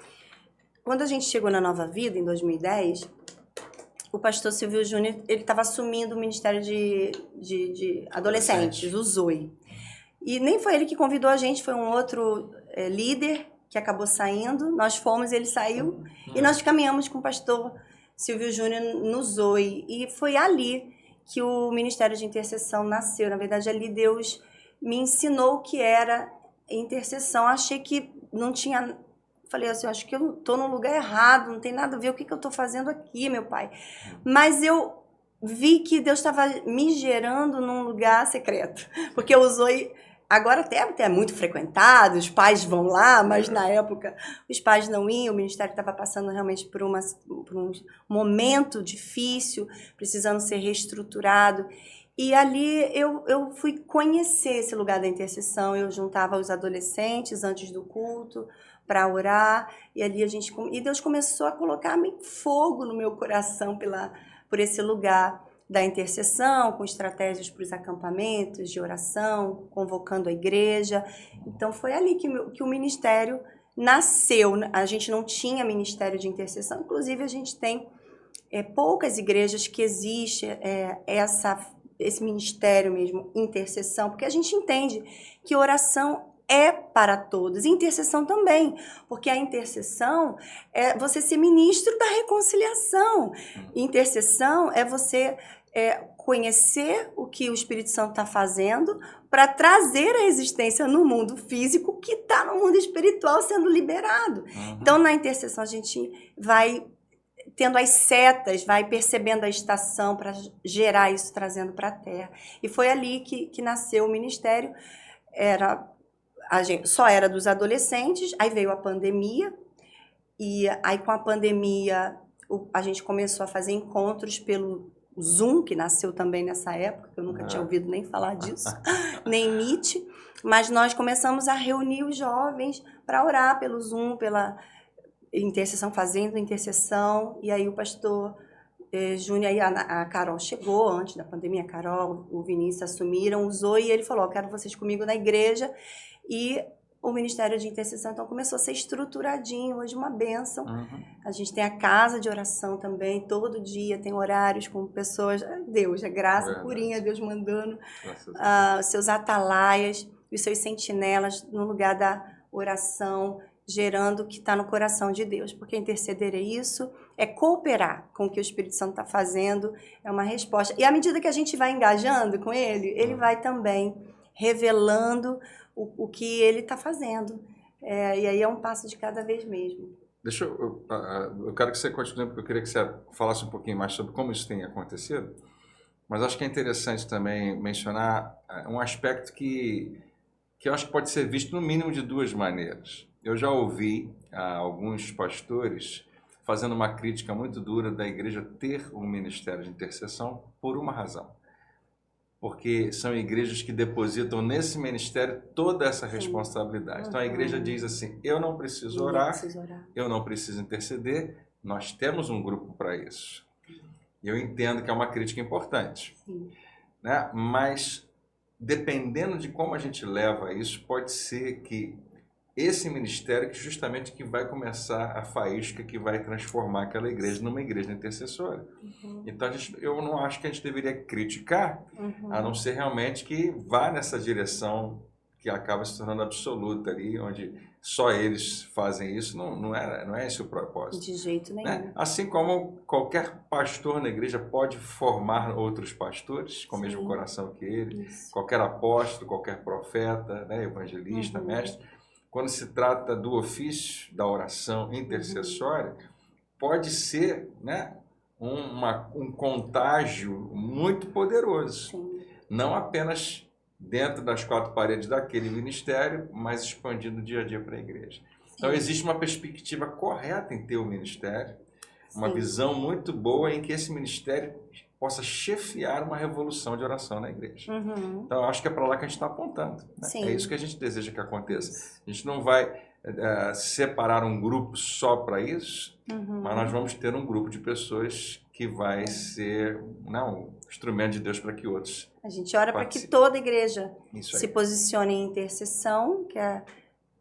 quando a gente chegou na Nova Vida, em 2010, o pastor Silvio Júnior, ele estava assumindo o Ministério de Adolescentes, o ZOI. E nem foi ele que convidou a gente, foi um outro líder que acabou saindo. Nós fomos, ele saiu, e nós caminhamos com o pastor Silvio Júnior no ZOI. E foi ali que o Ministério de Intercessão nasceu. Na verdade, ali Deus me ensinou o que era intercessão. Achei que não tinha... Falei assim, acho que eu estou no lugar errado, não tem nada a ver, o que eu estou fazendo aqui, meu pai? Mas eu vi que Deus estava me gerando num lugar secreto. Porque eu usei... Agora até é muito frequentado, os pais vão lá, mas na época os pais não iam, o ministério estava passando realmente por um momento difícil, precisando ser reestruturado. E ali eu fui conhecer esse lugar da intercessão, eu juntava os adolescentes antes do culto para orar, e ali e Deus começou a colocar fogo no meu coração por esse lugar da intercessão, com estratégias para os acampamentos de oração, convocando a igreja. Então foi ali que o ministério nasceu. A gente não tinha ministério de intercessão, inclusive a gente tem poucas igrejas que existe esse ministério mesmo, intercessão, porque a gente entende que oração é para todos, e intercessão também, porque a intercessão é você ser ministro da reconciliação. Intercessão é você conhecer o que o Espírito Santo está fazendo para trazer a existência no mundo físico que está no mundo espiritual sendo liberado. Então, na intercessão, a gente vai tendo as setas, vai percebendo a estação para gerar isso, trazendo para a terra. E foi ali que nasceu o ministério. Só era dos adolescentes, aí veio a pandemia, e aí com a pandemia a gente começou a fazer encontros pelo Zoom, que nasceu também nessa época, que eu nunca tinha ouvido nem falar disso, nem Meet, mas nós começamos a reunir os jovens para orar pelo Zoom, pela intercessão, fazendo intercessão, e aí o pastor Júnior, aí a Carol chegou antes da pandemia, a Carol, o Vinícius assumiram, usou, e ele falou, quero vocês comigo na igreja, e o Ministério de Intercessão então começou a ser estruturadinho, hoje uma bênção. A gente tem a casa de oração também, todo dia tem horários com pessoas, Deus, a graça purinha, Deus mandando os seus atalaias, os seus sentinelas no lugar da oração, gerando o que está no coração de Deus, porque interceder é isso, é cooperar com o que o Espírito Santo está fazendo, é uma resposta. E à medida que a gente vai engajando com ele, ele vai também revelando o que ele está fazendo. E aí é um passo de cada vez mesmo. Eu quero que você continue, porque eu queria que você falasse um pouquinho mais sobre como isso tem acontecido, mas acho que é interessante também mencionar um aspecto que eu acho que pode ser visto no mínimo de duas maneiras. Eu já ouvi alguns pastores fazendo uma crítica muito dura da igreja ter um ministério de intercessão por uma razão. Porque são igrejas que depositam nesse ministério toda essa responsabilidade. Então a igreja diz assim, eu não preciso orar, eu não preciso interceder, nós temos um grupo para isso. E eu entendo que é uma crítica importante. Né? Mas dependendo de como a gente leva isso, pode ser que esse ministério que justamente que vai começar a faísca que vai transformar aquela igreja numa igreja intercessora. Então eu não acho que a gente deveria criticar, a não ser realmente que vá nessa direção que acaba se tornando absoluta ali, onde só eles fazem isso, não é esse o propósito. De jeito nenhum. Né? Assim como qualquer pastor na igreja pode formar outros pastores com o mesmo coração que ele, qualquer apóstolo, qualquer profeta, né, evangelista, mestre, quando se trata do ofício da oração intercessória, pode ser, né, um contágio muito poderoso. Sim. Não apenas dentro das quatro paredes daquele ministério, mas expandindo dia a dia para a igreja. Então, existe uma perspectiva correta em ter o ministério, uma visão muito boa em que esse ministério possa chefiar uma revolução de oração na igreja. Então, eu acho que é para lá que a gente está apontando. Né? É isso que a gente deseja que aconteça. A gente não vai separar um grupo só para isso, mas nós vamos ter um grupo de pessoas que vai ser um instrumento de Deus para que outros A gente ora para que toda a igreja se posicione em intercessão,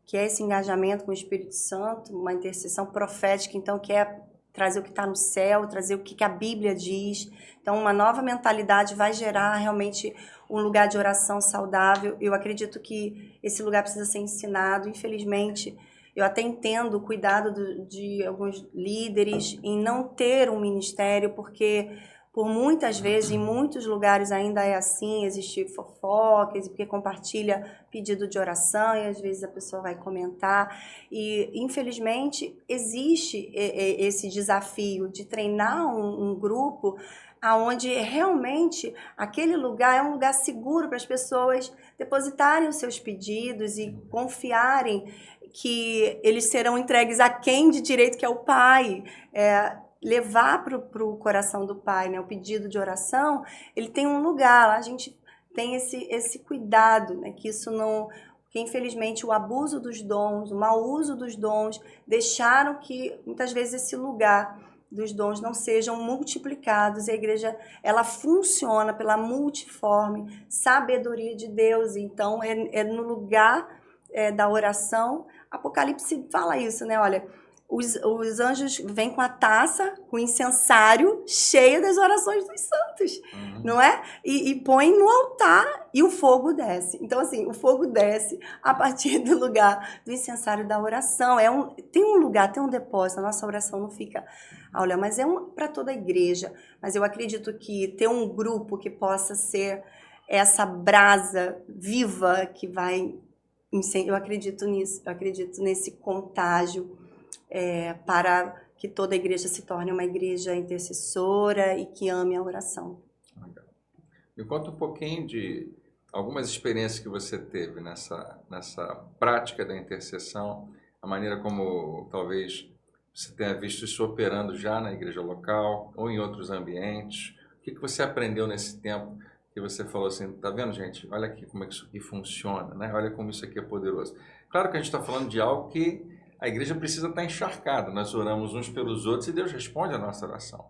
que é esse engajamento com o Espírito Santo, uma intercessão profética, então, que é trazer o que está no céu, trazer o que a Bíblia diz. Então, uma nova mentalidade vai gerar realmente um lugar de oração saudável. Eu acredito que esse lugar precisa ser ensinado. Infelizmente, eu até entendo o cuidado de alguns líderes em não ter um ministério, porque por muitas vezes, em muitos lugares ainda é assim, existe fofocas, porque compartilha pedido de oração e às vezes a pessoa vai comentar. E, infelizmente, existe esse desafio de treinar um grupo onde realmente aquele lugar é um lugar seguro para as pessoas depositarem os seus pedidos e confiarem que eles serão entregues a quem de direito, que é o Pai. Levar para o coração do Pai, né? O pedido de oração, ele tem um lugar, lá a gente tem esse cuidado, né? Que isso não... Porque, infelizmente, o abuso dos dons, o mau uso dos dons, deixaram que, muitas vezes, esse lugar dos dons não sejam multiplicados. E a igreja, ela funciona pela multiforme sabedoria de Deus. Então, é no lugar da oração. Apocalipse fala isso, né? Olha... Os anjos vêm com a taça, com o incensário, cheia das orações dos santos, não é? E põem no altar e o fogo desce. Então, assim, o fogo desce a partir do lugar do incensário da oração. Tem um lugar, tem um depósito, a nossa oração não fica... Olha, mas para toda a igreja. Mas eu acredito que ter um grupo que possa ser essa brasa viva que vai... Eu acredito nisso, eu acredito nesse contágio, para que toda a igreja se torne uma igreja intercessora e que ame a oração. Legal. Me conta um pouquinho de algumas experiências que você teve nessa prática da intercessão, a maneira como talvez você tenha visto isso operando já na igreja local ou em outros ambientes. O que você aprendeu nesse tempo que você falou assim, tá vendo, gente? Olha aqui como é que isso aqui funciona, né? Olha como isso aqui é poderoso. Claro que a gente está falando de algo que a igreja precisa estar encharcada. Nós oramos uns pelos outros e Deus responde a nossa oração.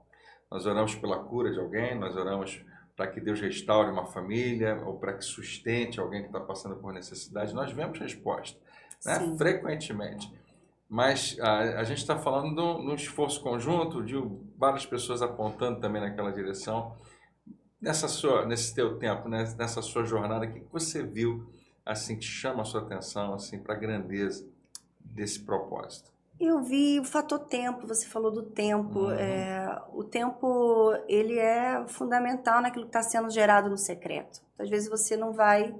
Nós oramos pela cura de alguém, nós oramos para que Deus restaure uma família ou para que sustente alguém que está passando por necessidade. Nós vemos resposta, né? Frequentemente. Mas a gente está falando de um esforço conjunto, de várias pessoas apontando também naquela direção. Nesse teu tempo, né? Nessa sua jornada, o que você viu assim, que chama a sua atenção assim, para a grandeza desse propósito? Eu vi o fator tempo, você falou do tempo. O tempo, ele é fundamental naquilo que está sendo gerado no secreto. Às vezes você vai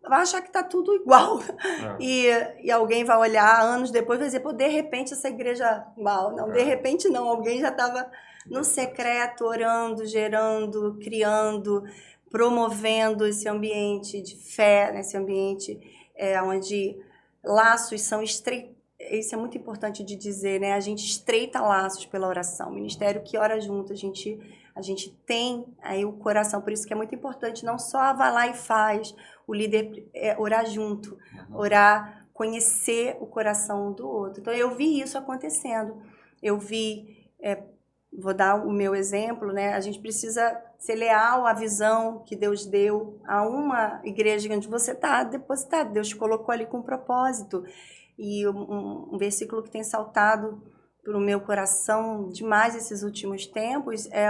achar que está tudo igual. E alguém vai olhar anos depois e vai dizer, pô, de repente essa igreja mal. Não, de repente não, alguém já estava no secreto, orando, gerando, criando, promovendo esse ambiente de fé, esse ambiente onde laços são estreitos. Isso é muito importante de dizer, né? A gente estreita laços pela oração. O ministério que ora junto, a gente tem aí o coração. Por isso que é muito importante, não só vai lá e faz, o líder orar junto, orar, conhecer o coração um do outro. Então, eu vi isso acontecendo. Eu vi, vou dar o meu exemplo, né? A gente precisa ser leal à visão que Deus deu a uma igreja onde você está depositado. Deus te colocou ali com um propósito. E um versículo que tem saltado para o meu coração demais esses últimos tempos é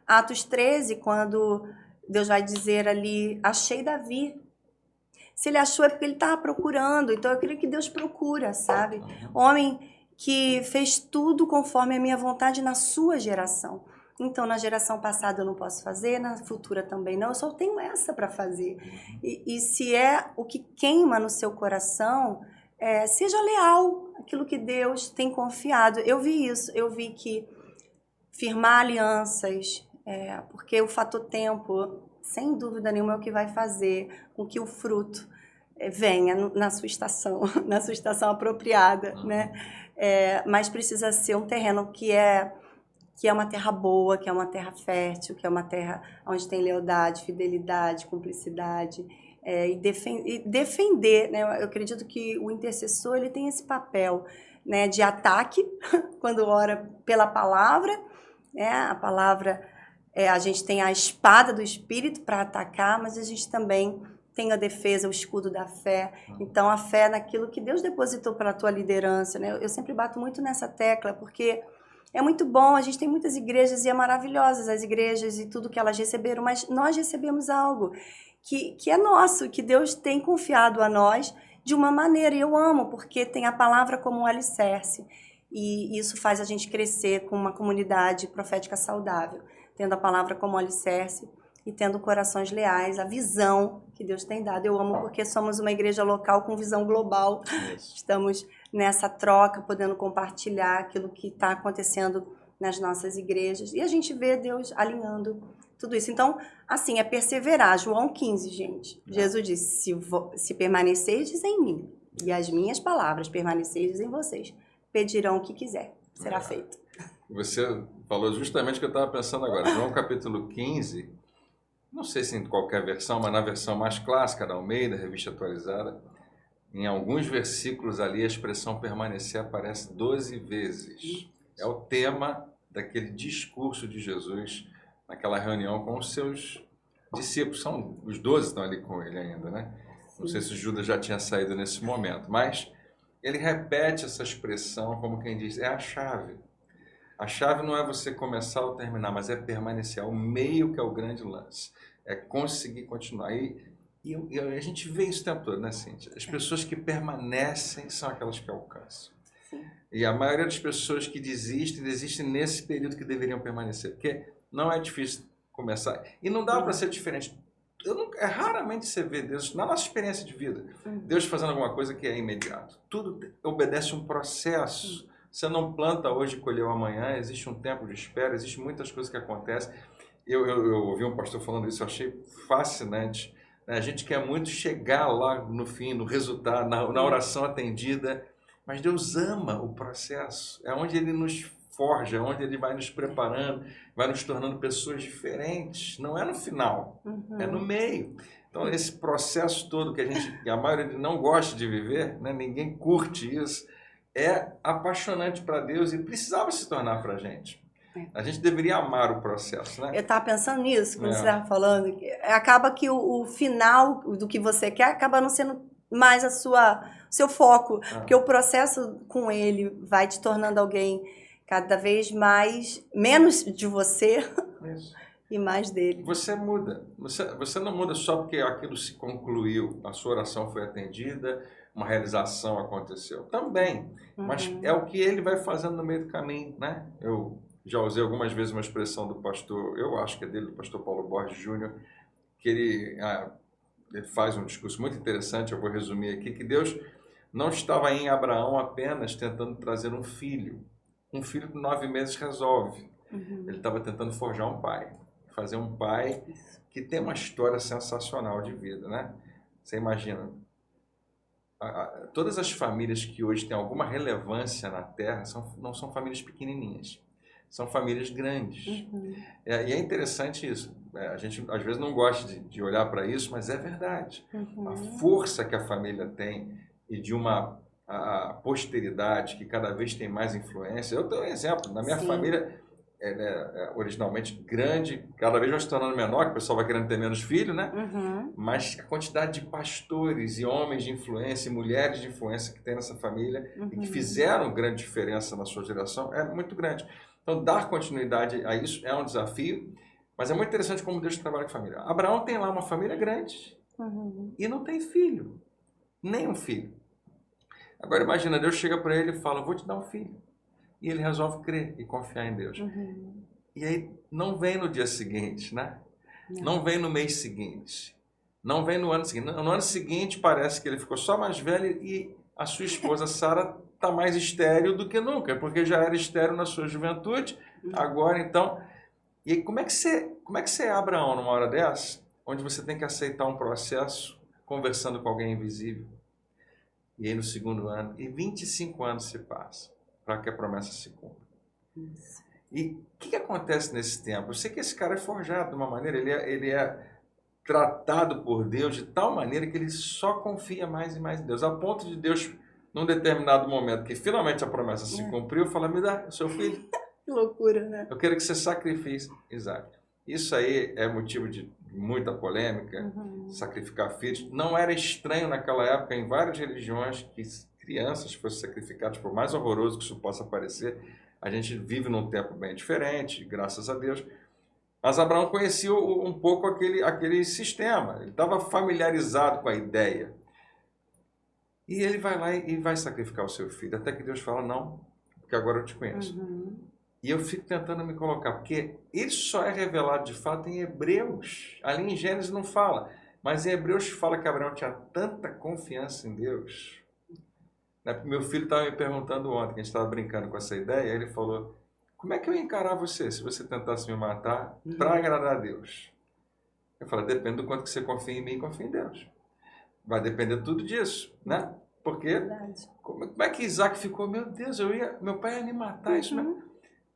Atos 13, quando Deus vai dizer ali, achei Davi Se ele achou é porque ele estava procurando. Então eu creio que Deus procura, sabe? Homem que fez tudo conforme a minha vontade na sua geração. Então, na geração passada eu não posso fazer, na futura também não, eu só tenho essa para fazer. E se é o que queima no seu coração, seja leal àquilo que Deus tem confiado. Eu vi isso, eu vi que firmar alianças, porque o fator tempo, sem dúvida nenhuma, é o que vai fazer com que o fruto venha na sua estação apropriada, né? Mas precisa ser um terreno que é uma terra boa, que é uma terra fértil, que é uma terra onde tem lealdade, fidelidade, cumplicidade, e defender, né? Eu acredito que o intercessor ele tem esse papel, né, de ataque, quando ora pela palavra, né? A palavra, a gente tem a espada do Espírito para atacar, mas a gente também tem a defesa, o escudo da fé. Então, a fé naquilo que Deus depositou para a tua liderança, né? Eu sempre bato muito nessa tecla, porque é muito bom, a gente tem muitas igrejas e é maravilhosas as igrejas e tudo que elas receberam, mas nós recebemos algo que é nosso, que Deus tem confiado a nós de uma maneira, e eu amo, porque tem a palavra como um alicerce, e isso faz a gente crescer com uma comunidade profética saudável, tendo a palavra como alicerce e tendo corações leais, a visão que Deus tem dado. Eu amo porque somos uma igreja local com visão global. Estamos nessa troca, podendo compartilhar aquilo que está acontecendo nas nossas igrejas. E a gente vê Deus alinhando tudo isso. Então, assim, é perseverar. João 15, gente. Jesus disse, se permanecerdes em mim e as minhas palavras permanecerdes em vocês, pedirão o que quiser. Será feito. Você falou justamente o que eu estava pensando agora. João capítulo 15... Não sei se em qualquer versão, mas na versão mais clássica da Almeida, revista atualizada, em alguns versículos ali a expressão permanecer aparece 12 vezes. É o tema daquele discurso de Jesus naquela reunião com os seus discípulos. São os 12 estão ali com ele ainda, né? Não sei se Judas já tinha saído nesse momento, mas ele repete essa expressão como quem diz, é a chave. A chave não é você começar ou terminar, mas é permanecer. É o meio que é o grande lance. É conseguir continuar. E a gente vê isso o tempo todo, né, Cíntia? As pessoas que permanecem são aquelas que alcançam. Sim. E a maioria das pessoas que desistem nesse período que deveriam permanecer. Porque não é difícil começar. E não dá para ser diferente. Raramente você vê Deus, na nossa experiência de vida, Deus fazendo alguma coisa que é imediato. Tudo obedece um processo. Você não planta hoje e colheu amanhã, existe um tempo de espera, existe muitas coisas que acontecem. Eu ouvi um pastor falando isso, eu achei fascinante. A gente quer muito chegar lá no fim, no resultado, na oração atendida, mas Deus ama o processo. É onde Ele nos forja, é onde Ele vai nos preparando, vai nos tornando pessoas diferentes. Não é no final, é no meio. Então, esse processo todo que a maioria não gosta de viver, né? Ninguém curte isso, é apaixonante para Deus e precisava se tornar para a gente. A gente deveria amar o processo, né? Eu estava pensando nisso, quando você estava falando. Acaba que o final do que você quer acaba não sendo mais seu foco. Porque o processo com ele vai te tornando alguém cada vez menos de você e mais dele. Você muda. Você não muda só porque aquilo se concluiu, a sua oração foi atendida, uma realização aconteceu. Também, mas é o que ele vai fazendo no meio do caminho, né? Eu já usei algumas vezes uma expressão do pastor, eu acho que é dele, do pastor Paulo Borges Júnior, que ele faz um discurso muito interessante, eu vou resumir aqui, que Deus não estava em Abraão apenas tentando trazer um filho. Um filho com 9 meses resolve. Ele estava tentando forjar um pai, fazer um pai que tem uma história sensacional de vida, né? Você imagina, todas as famílias que hoje têm alguma relevância na Terra não são famílias pequenininhas, são famílias grandes. E é interessante isso. A gente às vezes não gosta de olhar para isso, mas é verdade. A força que a família tem e de uma posteridade que cada vez tem mais influência. Eu tenho um exemplo. Na minha família, originalmente grande, cada vez vai se tornando menor, que o pessoal vai querendo ter menos filho, né? Mas a quantidade de pastores e homens de influência e mulheres de influência que tem nessa família e que fizeram grande diferença na sua geração é muito grande. Então, dar continuidade a isso é um desafio, mas é muito interessante como Deus trabalha com a família. Abraão tem lá uma família grande, e não tem filho, nem um filho. Agora imagina, Deus chega para ele e fala, vou te dar um filho. E ele resolve crer e confiar em Deus. E aí não vem no dia seguinte, né? Não vem no mês seguinte. Não vem no ano seguinte. No ano seguinte parece que ele ficou só mais velho e a sua esposa Sara está mais estéril do que nunca, porque já era estéril na sua juventude, agora então... E aí, como é que você é Abraão numa hora dessa, onde você tem que aceitar um processo conversando com alguém invisível? E aí no segundo ano, e 25 anos se passam para que a promessa se cumpra. E o que acontece nesse tempo? Eu sei que esse cara é forjado de uma maneira, ele é tratado por Deus de tal maneira que ele só confia mais e mais em Deus, a ponto de Deus, num determinado momento, que finalmente a promessa se cumpriu, fala, me dá o seu filho. Que loucura, né? Eu quero que você sacrifique Isaac. Isso aí é motivo de muita polêmica, sacrificar filhos. Não era estranho naquela época, em várias religiões, que crianças fossem sacrificadas, por mais horroroso que isso possa parecer. A gente vive num tempo bem diferente, graças a Deus. Mas Abraão conhecia um pouco aquele sistema. Ele estava familiarizado com a ideia. E ele vai lá e vai sacrificar o seu filho. Até que Deus fala, não, porque agora eu te conheço. E eu fico tentando me colocar, porque isso só é revelado de fato em Hebreus. Ali em Gênesis não fala, mas em Hebreus fala que Abraão tinha tanta confiança em Deus. Meu filho estava me perguntando ontem, que a gente estava brincando com essa ideia, ele falou, como é que eu ia encarar você se você tentasse me matar para agradar a Deus? Eu falei, depende do quanto que você confia em mim e confia em Deus. Vai depender tudo disso, né? Porque como é que Isaac ficou? Meu Deus, meu pai ia me matar, isso mesmo.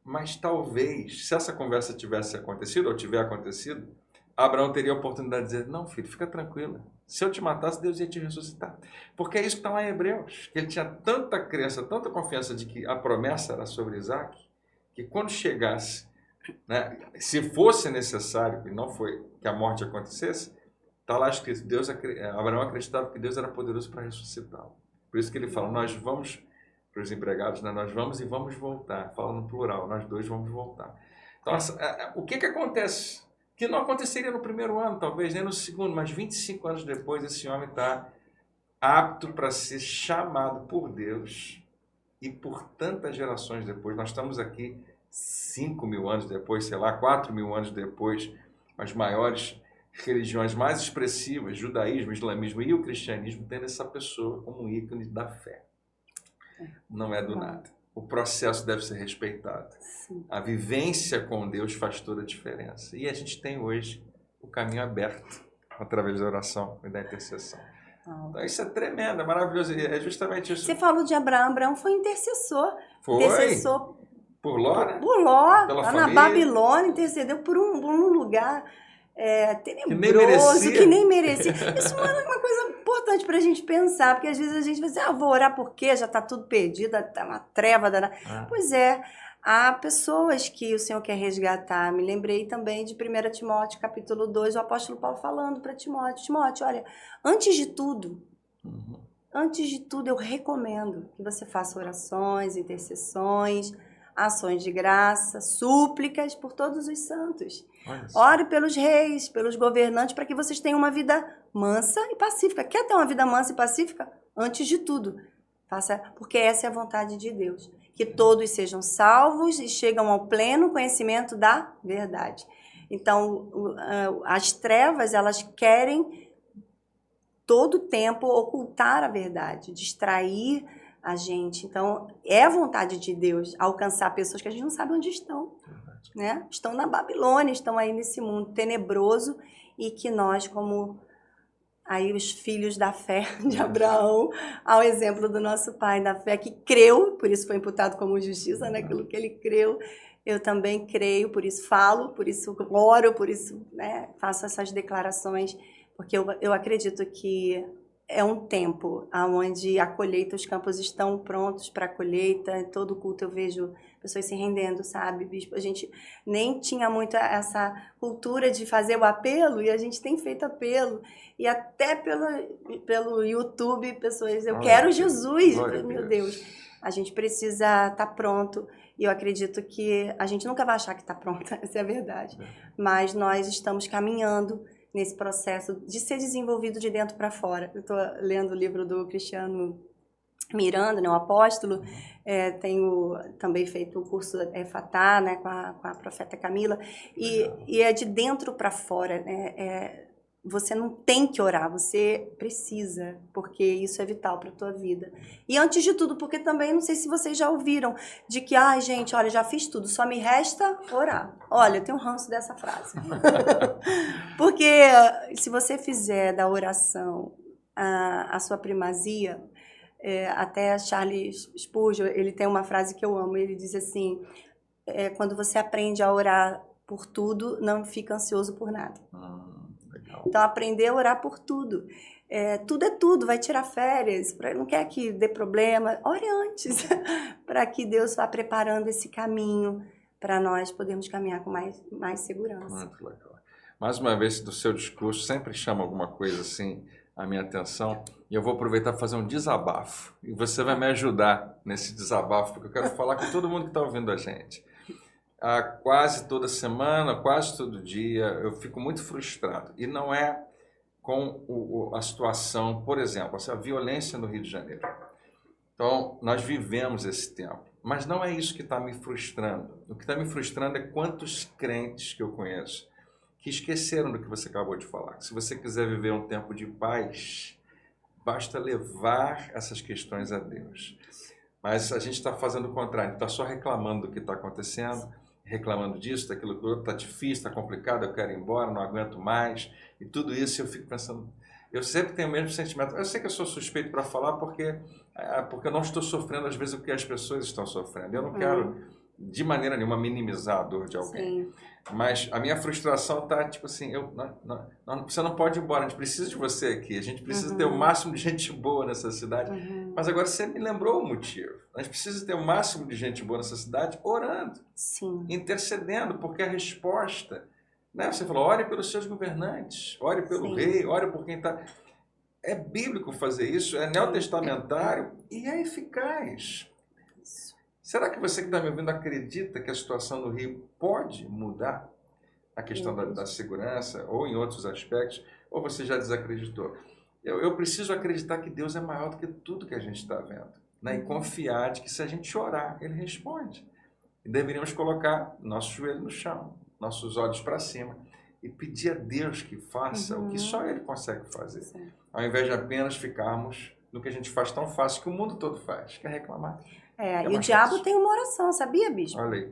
Mas talvez, se essa conversa tivesse acontecido, ou tiver acontecido, Abraão teria a oportunidade de dizer, não, filho, fica tranquila. Se eu te matasse, Deus ia te ressuscitar. Porque é isso que está lá em Hebreus. Que ele tinha tanta crença, tanta confiança de que a promessa era sobre Isaac, que quando chegasse, né, se fosse necessário, e não foi que a morte acontecesse, está lá escrito, Abraão acreditava que Deus era poderoso para ressuscitá-lo. Por isso que ele fala, nós vamos... para os empregados, né? Nós vamos e vamos voltar. Fala no plural, nós dois vamos voltar. Então, o que acontece? Que não aconteceria no primeiro ano, talvez, nem no segundo, mas 25 anos depois, esse homem está apto para ser chamado por Deus e por tantas gerações depois. Nós estamos aqui 5.000 anos depois, sei lá, 4.000 anos depois, as maiores religiões mais expressivas, judaísmo, islamismo e o cristianismo, tendo essa pessoa como um ícone da fé. Não é do nada. O processo deve ser respeitado. Sim. A vivência com Deus faz toda a diferença. E a gente tem hoje o caminho aberto através da oração e da intercessão. Então isso é tremendo, é maravilhoso. É justamente isso. Você falou de Abraão. Abraão foi intercessor. Foi? Intercessor por Ló, né? Por Ló, pela lá família. Na Babilônia, intercedeu por um lugar Que tenebroso, que nem merecia. Isso é uma coisa importante para a gente pensar, porque às vezes a gente vai dizer, vou orar porque já está tudo perdido, está uma treva danada. Pois é, há pessoas que o Senhor quer resgatar. Me lembrei também de 1 Timóteo, capítulo 2, o apóstolo Paulo falando para Timóteo, Timóteo, olha, antes de tudo, eu recomendo que você faça orações, intercessões, ações de graça, súplicas por todos os santos. Ore pelos reis, pelos governantes, para que vocês tenham uma vida mansa e pacífica. Quer ter uma vida mansa e pacífica? Antes de tudo, faça, porque essa é a vontade de Deus. Que todos sejam salvos e chegam ao pleno conhecimento da verdade. Então, as trevas, elas querem todo o tempo ocultar a verdade, distrair a gente. Então, é a vontade de Deus alcançar pessoas que a gente não sabe onde estão. Né? Estão na Babilônia, estão aí nesse mundo tenebroso e que nós, como aí os filhos da fé de Abraão, ao exemplo do nosso pai da fé, que creu, por isso foi imputado como justiça, naquilo que ele creu, eu também creio, por isso falo, por isso oro, por isso, né, faço essas declarações, porque eu acredito que é um tempo onde a colheita, os campos estão prontos para a colheita. Em todo culto eu vejo pessoas se rendendo, sabe, bispo? A gente nem tinha muito essa cultura de fazer o apelo, e a gente tem feito apelo. E até pelo YouTube, pessoas, eu quero Jesus, meu Deus. A gente precisa estar pronto. E eu acredito que a gente nunca vai achar que está pronta, essa é a verdade. Mas nós estamos caminhando nesse processo de ser desenvolvido de dentro para fora. Eu estou lendo o livro do Cristiano Miranda, né, o apóstolo, tenho também feito o curso Fatá, né, com a profeta Camila, e é de dentro para fora, né, você não tem que orar, você precisa, porque isso é vital para a tua vida. E antes de tudo, porque também, não sei se vocês já ouviram, de que, ai gente, olha, já fiz tudo, só me resta orar. Olha, eu tenho um ranço dessa frase. Porque se você fizer da oração a sua primazia, até Charles Spurgeon, ele tem uma frase que eu amo, ele diz assim, quando você aprende a orar por tudo, não fica ansioso por nada. Legal. Então, aprender a orar por tudo. Tudo é tudo, vai tirar férias, não quer que dê problema, ore antes, para que Deus vá preparando esse caminho para nós podermos caminhar com mais segurança. Muito legal. Mais uma vez, do seu discurso sempre chama alguma coisa assim a minha atenção, e eu vou aproveitar para fazer um desabafo, e você vai me ajudar nesse desabafo, porque eu quero falar com todo mundo que está ouvindo a gente. Quase toda semana, quase todo dia, eu fico muito frustrado, e não é com a situação, por exemplo, a violência no Rio de Janeiro. Então, nós vivemos esse tempo, mas não é isso que está me frustrando. O que está me frustrando é quantos crentes que eu conheço que esqueceram do que você acabou de falar. Se você quiser viver um tempo de paz, basta levar essas questões a Deus. Mas a gente está fazendo o contrário, está só reclamando do que está acontecendo, reclamando disso, daquilo que está difícil, está complicado, eu quero ir embora, não aguento mais, e tudo isso eu fico pensando, eu sempre tenho o mesmo sentimento. Eu sei que eu sou suspeito para falar porque eu não estou sofrendo às vezes o que as pessoas estão sofrendo. Eu não quero de maneira nenhuma minimizar a dor de alguém. Sim. Mas a minha frustração está tipo assim, você não pode ir embora, a gente precisa de você aqui, a gente precisa ter o máximo de gente boa nessa cidade. Mas agora você me lembrou o motivo. A gente precisa ter o máximo de gente boa nessa cidade orando, Sim. intercedendo, porque a resposta, né? Você falou, ore pelos seus governantes, ore pelo rei, ore por quem está... É bíblico fazer isso, é neotestamentário e é eficaz. Será que você que está me ouvindo acredita que a situação no Rio pode mudar? A questão da segurança ou em outros aspectos? Ou você já desacreditou? Eu preciso acreditar que Deus é maior do que tudo que a gente está vendo. Né? E confiar de que se a gente orar, Ele responde. E deveríamos colocar nosso joelho no chão, nossos olhos para cima e pedir a Deus que faça o que só Ele consegue fazer. Sim. Ao invés de apenas ficarmos no que a gente faz tão fácil que o mundo todo faz, que é reclamar. E o diabo tem uma oração, sabia, bispo? Olha aí.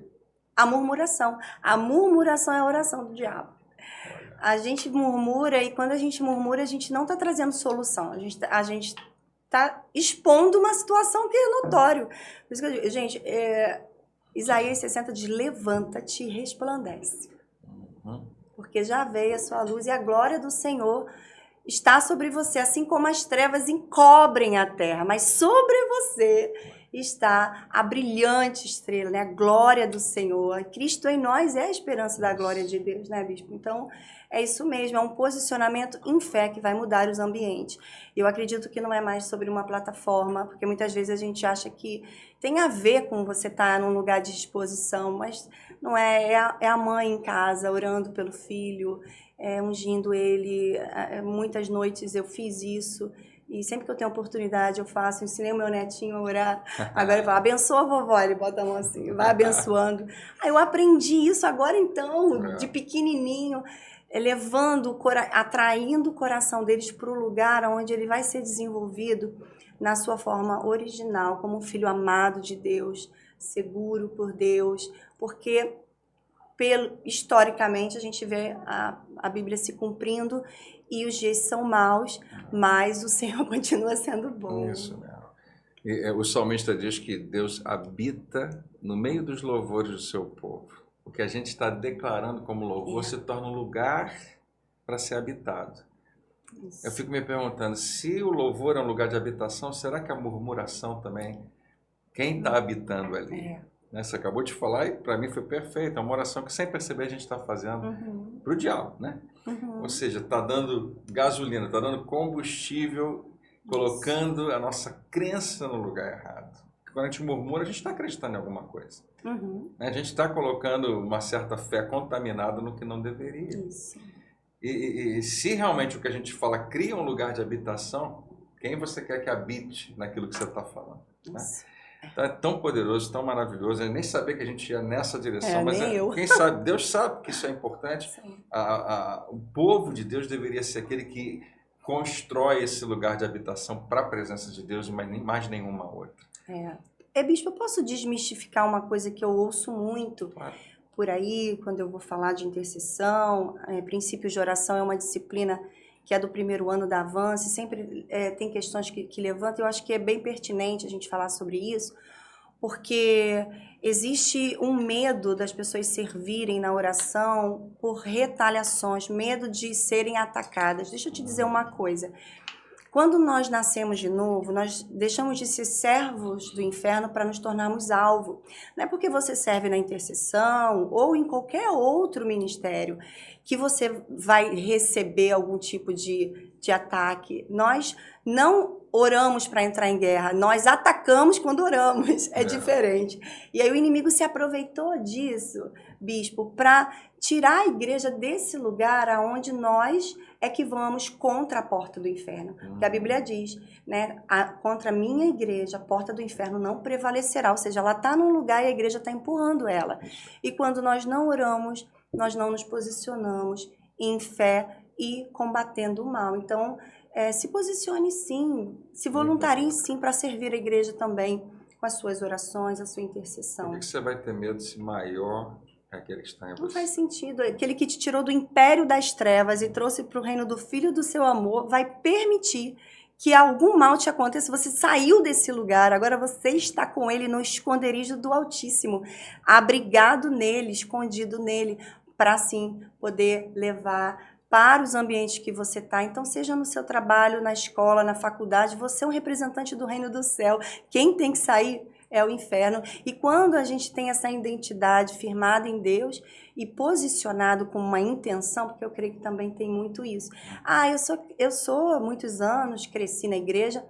A murmuração. A murmuração é a oração do diabo. A gente murmura e quando a gente murmura, a gente não está trazendo solução. A gente está expondo uma situação que é notório. Por isso que eu digo, gente, Isaías 60 diz, levanta-te e resplandece. Porque já veio a sua luz e a glória do Senhor está sobre você, assim como as trevas encobrem a terra, mas sobre você está a brilhante estrela, né? A glória do Senhor. Cristo em nós é a esperança da glória de Deus, né, bispo? Então, é isso mesmo, é um posicionamento em fé que vai mudar os ambientes. Eu acredito que não é mais sobre uma plataforma, porque muitas vezes a gente acha que tem a ver com você estar num lugar de exposição, mas não é. É a mãe em casa orando pelo filho, ungindo ele. Muitas noites eu fiz isso. E sempre que eu tenho oportunidade eu faço, ensinei o meu netinho a orar. Agora ele fala, abençoa a vovó, ele bota a mão assim, vai abençoando. Aí eu aprendi isso agora então, de pequenininho, atraindo o coração deles para o lugar onde ele vai ser desenvolvido na sua forma original, como um filho amado de Deus, seguro por Deus, porque historicamente a gente vê a Bíblia se cumprindo e os dias são maus, mas o Senhor continua sendo bom. Isso mesmo. E, o salmista diz que Deus habita no meio dos louvores do seu povo. O que a gente está declarando como louvor se torna um lugar para ser habitado. Isso. Eu fico me perguntando, se o louvor é um lugar de habitação, será que a murmuração também? Quem está habitando ali? Né? Você acabou de falar e para mim foi perfeito. É uma oração que sem perceber a gente está fazendo para o diabo, né? Ou seja, está dando gasolina, está dando combustível, colocando a nossa crença no lugar errado. Quando a gente murmura, a gente está acreditando em alguma coisa. A gente está colocando uma certa fé contaminada no que não deveria. Isso. E se realmente o que a gente fala cria um lugar de habitação, quem você quer que habite naquilo que você está falando? Né? Então é tão poderoso, tão maravilhoso. Eu nem sabia que a gente ia nessa direção, mas nem eu. quem sabe, Deus sabe que isso é importante. O povo de Deus deveria ser aquele que constrói esse lugar de habitação para a presença de Deus e mais nenhuma outra. Bispo, eu posso desmistificar uma coisa que eu ouço muito por aí, quando eu vou falar de intercessão. Princípios de oração é uma disciplina que é do primeiro ano da Avance, sempre tem questões que levantam. Eu acho que é bem pertinente a gente falar sobre isso, porque existe um medo das pessoas servirem na oração por retaliações, medo de serem atacadas. Deixa eu te dizer uma coisa. Quando nós nascemos de novo, nós deixamos de ser servos do inferno para nos tornarmos alvo. Não é porque você serve na intercessão ou em qualquer outro ministério que você vai receber algum tipo de ataque. Nós não oramos para entrar em guerra, nós atacamos quando oramos, é diferente. E aí o inimigo se aproveitou disso, bispo, para tirar a igreja desse lugar aonde nós é que vamos contra a porta do inferno. Que a Bíblia diz, né? Contra a minha igreja, a porta do inferno não prevalecerá. Ou seja, ela está num lugar e a igreja está empurrando ela. E quando nós não oramos, nós não nos posicionamos em fé e combatendo o mal. Então, se posicione sim, se voluntarie sim para servir a igreja também com as suas orações, a sua intercessão. Por que você vai ter medo se maior é aquele que está em você? Não faz sentido. Aquele que te tirou do império das trevas e trouxe para o reino do Filho do seu amor vai permitir que algum mal te aconteça. Você saiu desse lugar, agora você está com ele no esconderijo do Altíssimo, abrigado nele, escondido nele, para assim poder levar para os ambientes que você está. Então, seja no seu trabalho, na escola, na faculdade, você é um representante do reino do céu. Quem tem que sair é o inferno. E quando a gente tem essa identidade firmada em Deus e posicionado com uma intenção, porque eu creio que também tem muito isso. Eu sou há muitos anos, cresci na igreja,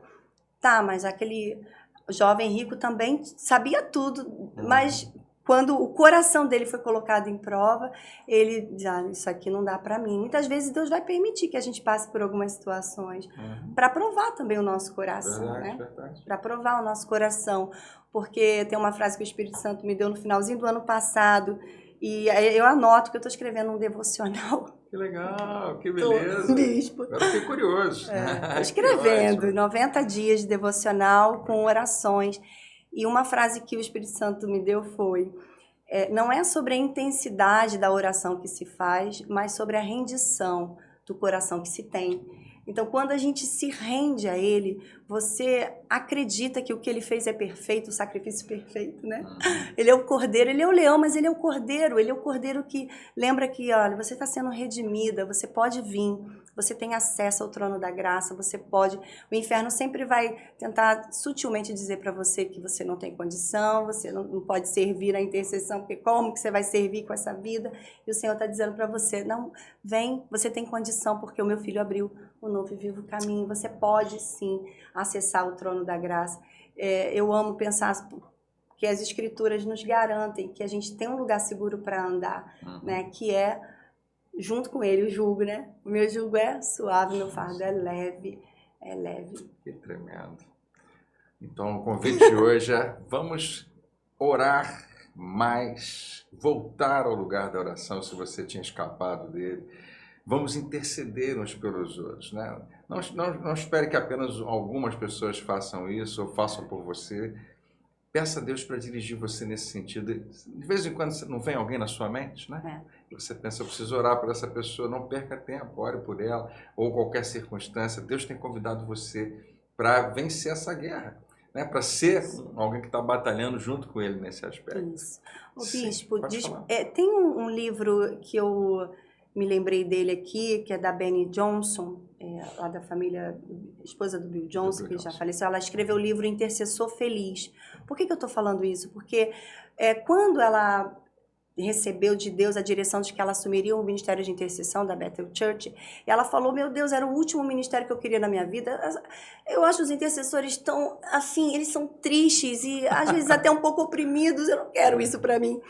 tá, mas aquele jovem rico também sabia tudo, mas quando o coração dele foi colocado em prova, ele diz, isso aqui não dá para mim. Muitas vezes Deus vai permitir que a gente passe por algumas situações para provar também o nosso coração, Verdade. Para provar o nosso coração. Porque tem uma frase que o Espírito Santo me deu no finalzinho do ano passado, e eu anoto que eu estou escrevendo um devocional. Que legal, que beleza. Bispo. Agora fiquei curioso. Estou escrevendo 90 dias de devocional com orações. E uma frase que o Espírito Santo me deu foi, não é sobre a intensidade da oração que se faz, mas sobre a rendição do coração que se tem. Então, quando a gente se rende a Ele, você acredita que o que Ele fez é perfeito, o sacrifício perfeito, né? Ele é o cordeiro, Ele é o leão, mas Ele é o cordeiro que lembra que, olha, você está sendo redimida, você pode vir, você tem acesso ao trono da graça, você pode... O inferno sempre vai tentar sutilmente dizer para você que você não tem condição, você não pode servir na intercessão, porque como que você vai servir com essa vida? E o Senhor está dizendo para você, não, vem, você tem condição, porque o meu filho abriu o novo e vivo caminho, você pode sim acessar o trono da graça. Eu amo pensar que as escrituras nos garantem que a gente tem um lugar seguro para andar, né? Que é junto com ele o jugo, né? O meu jugo é suave, meu fardo é leve, Que tremendo. Então o convite de hoje é vamos orar mais, voltar ao lugar da oração se você tinha escapado dele. Vamos interceder uns pelos outros, né? Não espere que apenas algumas pessoas façam isso ou façam por você. Peça a Deus para dirigir você nesse sentido. De vez em quando não vem alguém na sua mente, né? Você pensa, eu preciso orar por essa pessoa, não perca tempo, ore por ela, ou qualquer circunstância. Deus tem convidado você para vencer essa guerra, né? Para ser alguém que está batalhando junto com ele nesse aspecto. Isso. O Bispo, tem um livro que eu me lembrei dele aqui, que é da Benny Johnson, lá da família, esposa do Bill Johnson, que já faleceu. Ela escreveu o livro Intercessor Feliz. Por que eu estou falando isso? Porque quando ela recebeu de Deus a direção de que ela assumiria o ministério de intercessão da Bethel Church, ela falou, meu Deus, era o último ministério que eu queria na minha vida. Eu acho os intercessores tão, assim, eles são tristes e às vezes até um pouco oprimidos, eu não quero isso para mim.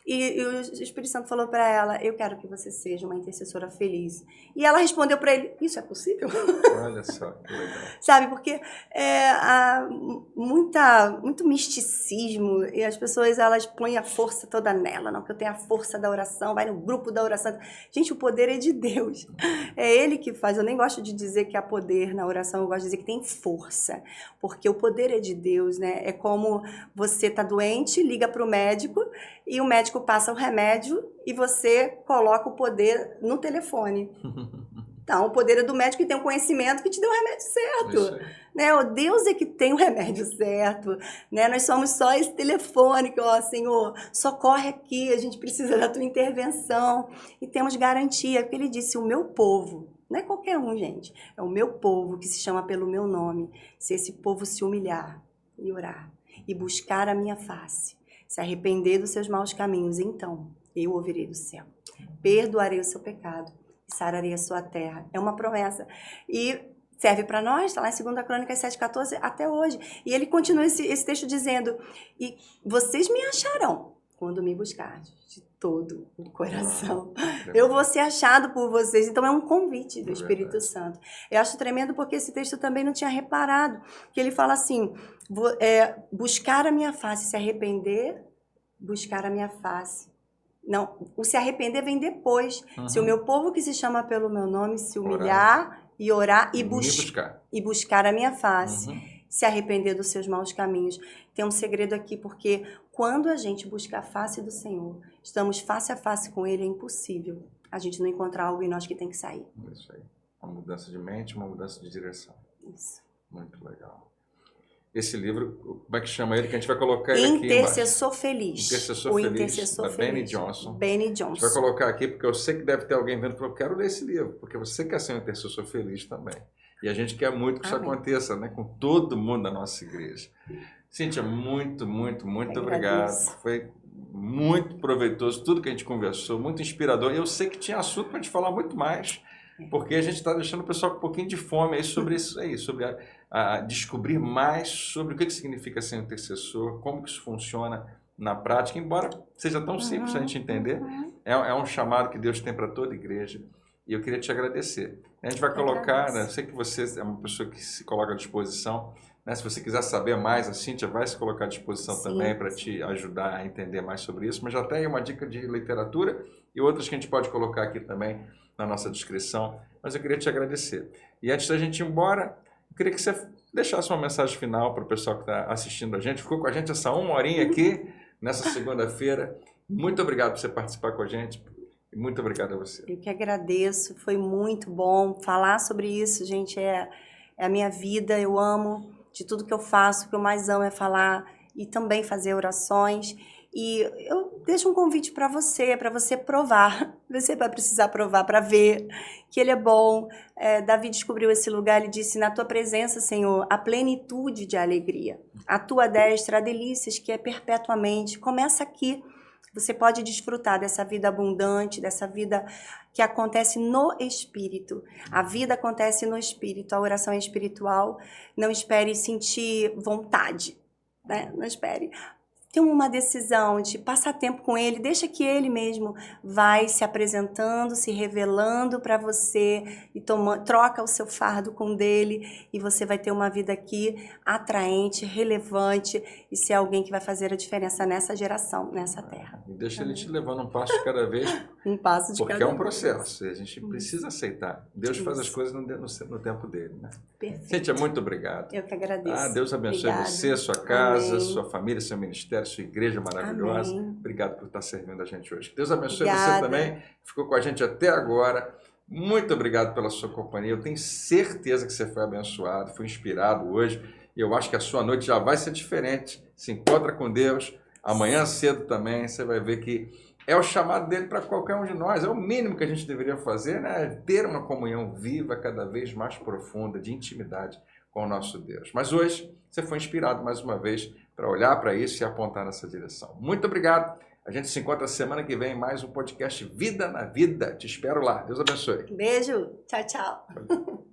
E o Espírito Santo falou para ela, eu quero que você seja uma intercessora feliz. E ela respondeu para ele, isso é possível? Olha só, que legal. Sabe, porque há muito misticismo e as pessoas elas põem a força toda nela, não, que eu tenho a força da oração, vai no grupo da oração. Gente, o poder é de Deus. É Ele que faz. Eu nem gosto de dizer que há poder na oração, eu gosto de dizer que tem força, porque o poder é de Deus, né? É como você tá doente, liga para o médico e o médico passa o remédio e você coloca o poder no telefone. Então, o poder é do médico que tem o conhecimento que te deu o remédio certo. Né? O Deus é que tem o remédio certo. Né? Nós somos só esse telefone que, ó, Senhor, socorre aqui, a gente precisa da tua intervenção. E temos garantia, porque ele disse, o meu povo, não é qualquer um, gente, é o meu povo que se chama pelo meu nome. Se esse povo se humilhar e orar e buscar a minha face, se arrepender dos seus maus caminhos, então eu ouvirei do céu. Perdoarei o seu pecado e sararei a sua terra. É uma promessa. E serve para nós, está lá em 2 Crônicas 7,14, até hoje. E ele continua esse texto dizendo, e vocês me acharão quando me buscardes de todo o coração. Eu vou ser achado por vocês. Então é um convite do Espírito Santo. Eu acho tremendo porque esse texto também não tinha reparado, que ele fala assim, buscar a minha face, se arrepender, buscar a minha face. Não, o se arrepender vem depois. Se o meu povo que se chama pelo meu nome se humilhar e orar e buscar a minha face, se arrepender dos seus maus caminhos. Tem um segredo aqui, porque quando a gente busca a face do Senhor, estamos face a face com Ele, é impossível a gente não encontrar algo em nós que tem que sair. Isso aí. Uma mudança de mente, uma mudança de direção. Isso. Muito legal. Esse livro, como é que chama ele? Que a gente vai colocar ele aqui Intercessor Feliz. Intercessor o Feliz, Intercessor da Feliz. Beni Johnson. Beni A Johnson. gente vai colocar aqui, porque eu sei que deve ter alguém vendo e falou, quero ler esse livro, porque você quer ser um intercessor feliz também. E a gente quer muito que isso aconteça, né, com todo mundo da nossa igreja. Cíntia, muito obrigado. Foi muito proveitoso tudo que a gente conversou, muito inspirador. E eu sei que tinha assunto para a gente falar muito mais, porque a gente está deixando o pessoal com um pouquinho de fome aí sobre isso aí, sobre a descobrir mais sobre o que significa ser um intercessor, como que isso funciona na prática, embora seja tão simples a gente entender, é um chamado que Deus tem para toda a igreja. E eu queria te agradecer. A gente vai colocar, né, eu sei que você é uma pessoa que se coloca à disposição, né, se você quiser saber mais, a Cíntia vai se colocar à disposição também para te ajudar a entender mais sobre isso, mas já tem aí uma dica de literatura e outras que a gente pode colocar aqui também na nossa descrição, mas eu queria te agradecer. E antes da gente ir embora, eu queria que você deixasse uma mensagem final para o pessoal que está assistindo a gente, ficou com a gente essa 1 horinha aqui, nessa segunda-feira. Muito obrigado por você participar com a gente. Muito obrigado a você. Eu que agradeço, foi muito bom falar sobre isso, gente, é a minha vida, eu amo, de tudo que eu faço, o que eu mais amo é falar e também fazer orações. E eu deixo um convite para você provar, você vai precisar provar para ver que Ele é bom. Davi descobriu esse lugar, ele disse, na tua presença, Senhor, a plenitude de alegria, a tua destra, há delícias que é perpetuamente, começa aqui. Você pode desfrutar dessa vida abundante, dessa vida que acontece no Espírito. A vida acontece no Espírito, a oração é espiritual. Não espere sentir vontade, né? Não espere. Tem uma decisão de passar tempo com Ele, deixa que Ele mesmo vai se apresentando, se revelando para você e troca o seu fardo com dele e você vai ter uma vida aqui atraente, relevante e ser alguém que vai fazer a diferença nessa geração, nessa terra. E deixa Ele te levando um passo de cada vez, um passo de porque cada é um vez. processo, a gente precisa aceitar. Deus faz as coisas no tempo dele, né? Perfeito. Cíntia, muito obrigado. Eu que agradeço. Deus abençoe Obrigada. você, sua casa, Amém. sua família, seu ministério, sua igreja maravilhosa. Amém. Obrigado por estar servindo a gente hoje. Deus abençoe Obrigada. você também, que ficou com a gente até agora. Muito obrigado pela sua companhia. Eu tenho certeza que você foi abençoado, foi inspirado hoje. E eu acho que a sua noite já vai ser diferente. Se encontra com Deus. Amanhã cedo também, você vai ver que é o chamado dele para qualquer um de nós. É o mínimo que a gente deveria fazer, né? Ter uma comunhão viva, cada vez mais profunda, de intimidade com o nosso Deus. Mas hoje você foi inspirado mais uma vez para olhar para isso e apontar nessa direção. Muito obrigado. A gente se encontra semana que vem em mais um podcast Vida na Vida. Te espero lá. Deus abençoe. Beijo. Tchau, tchau.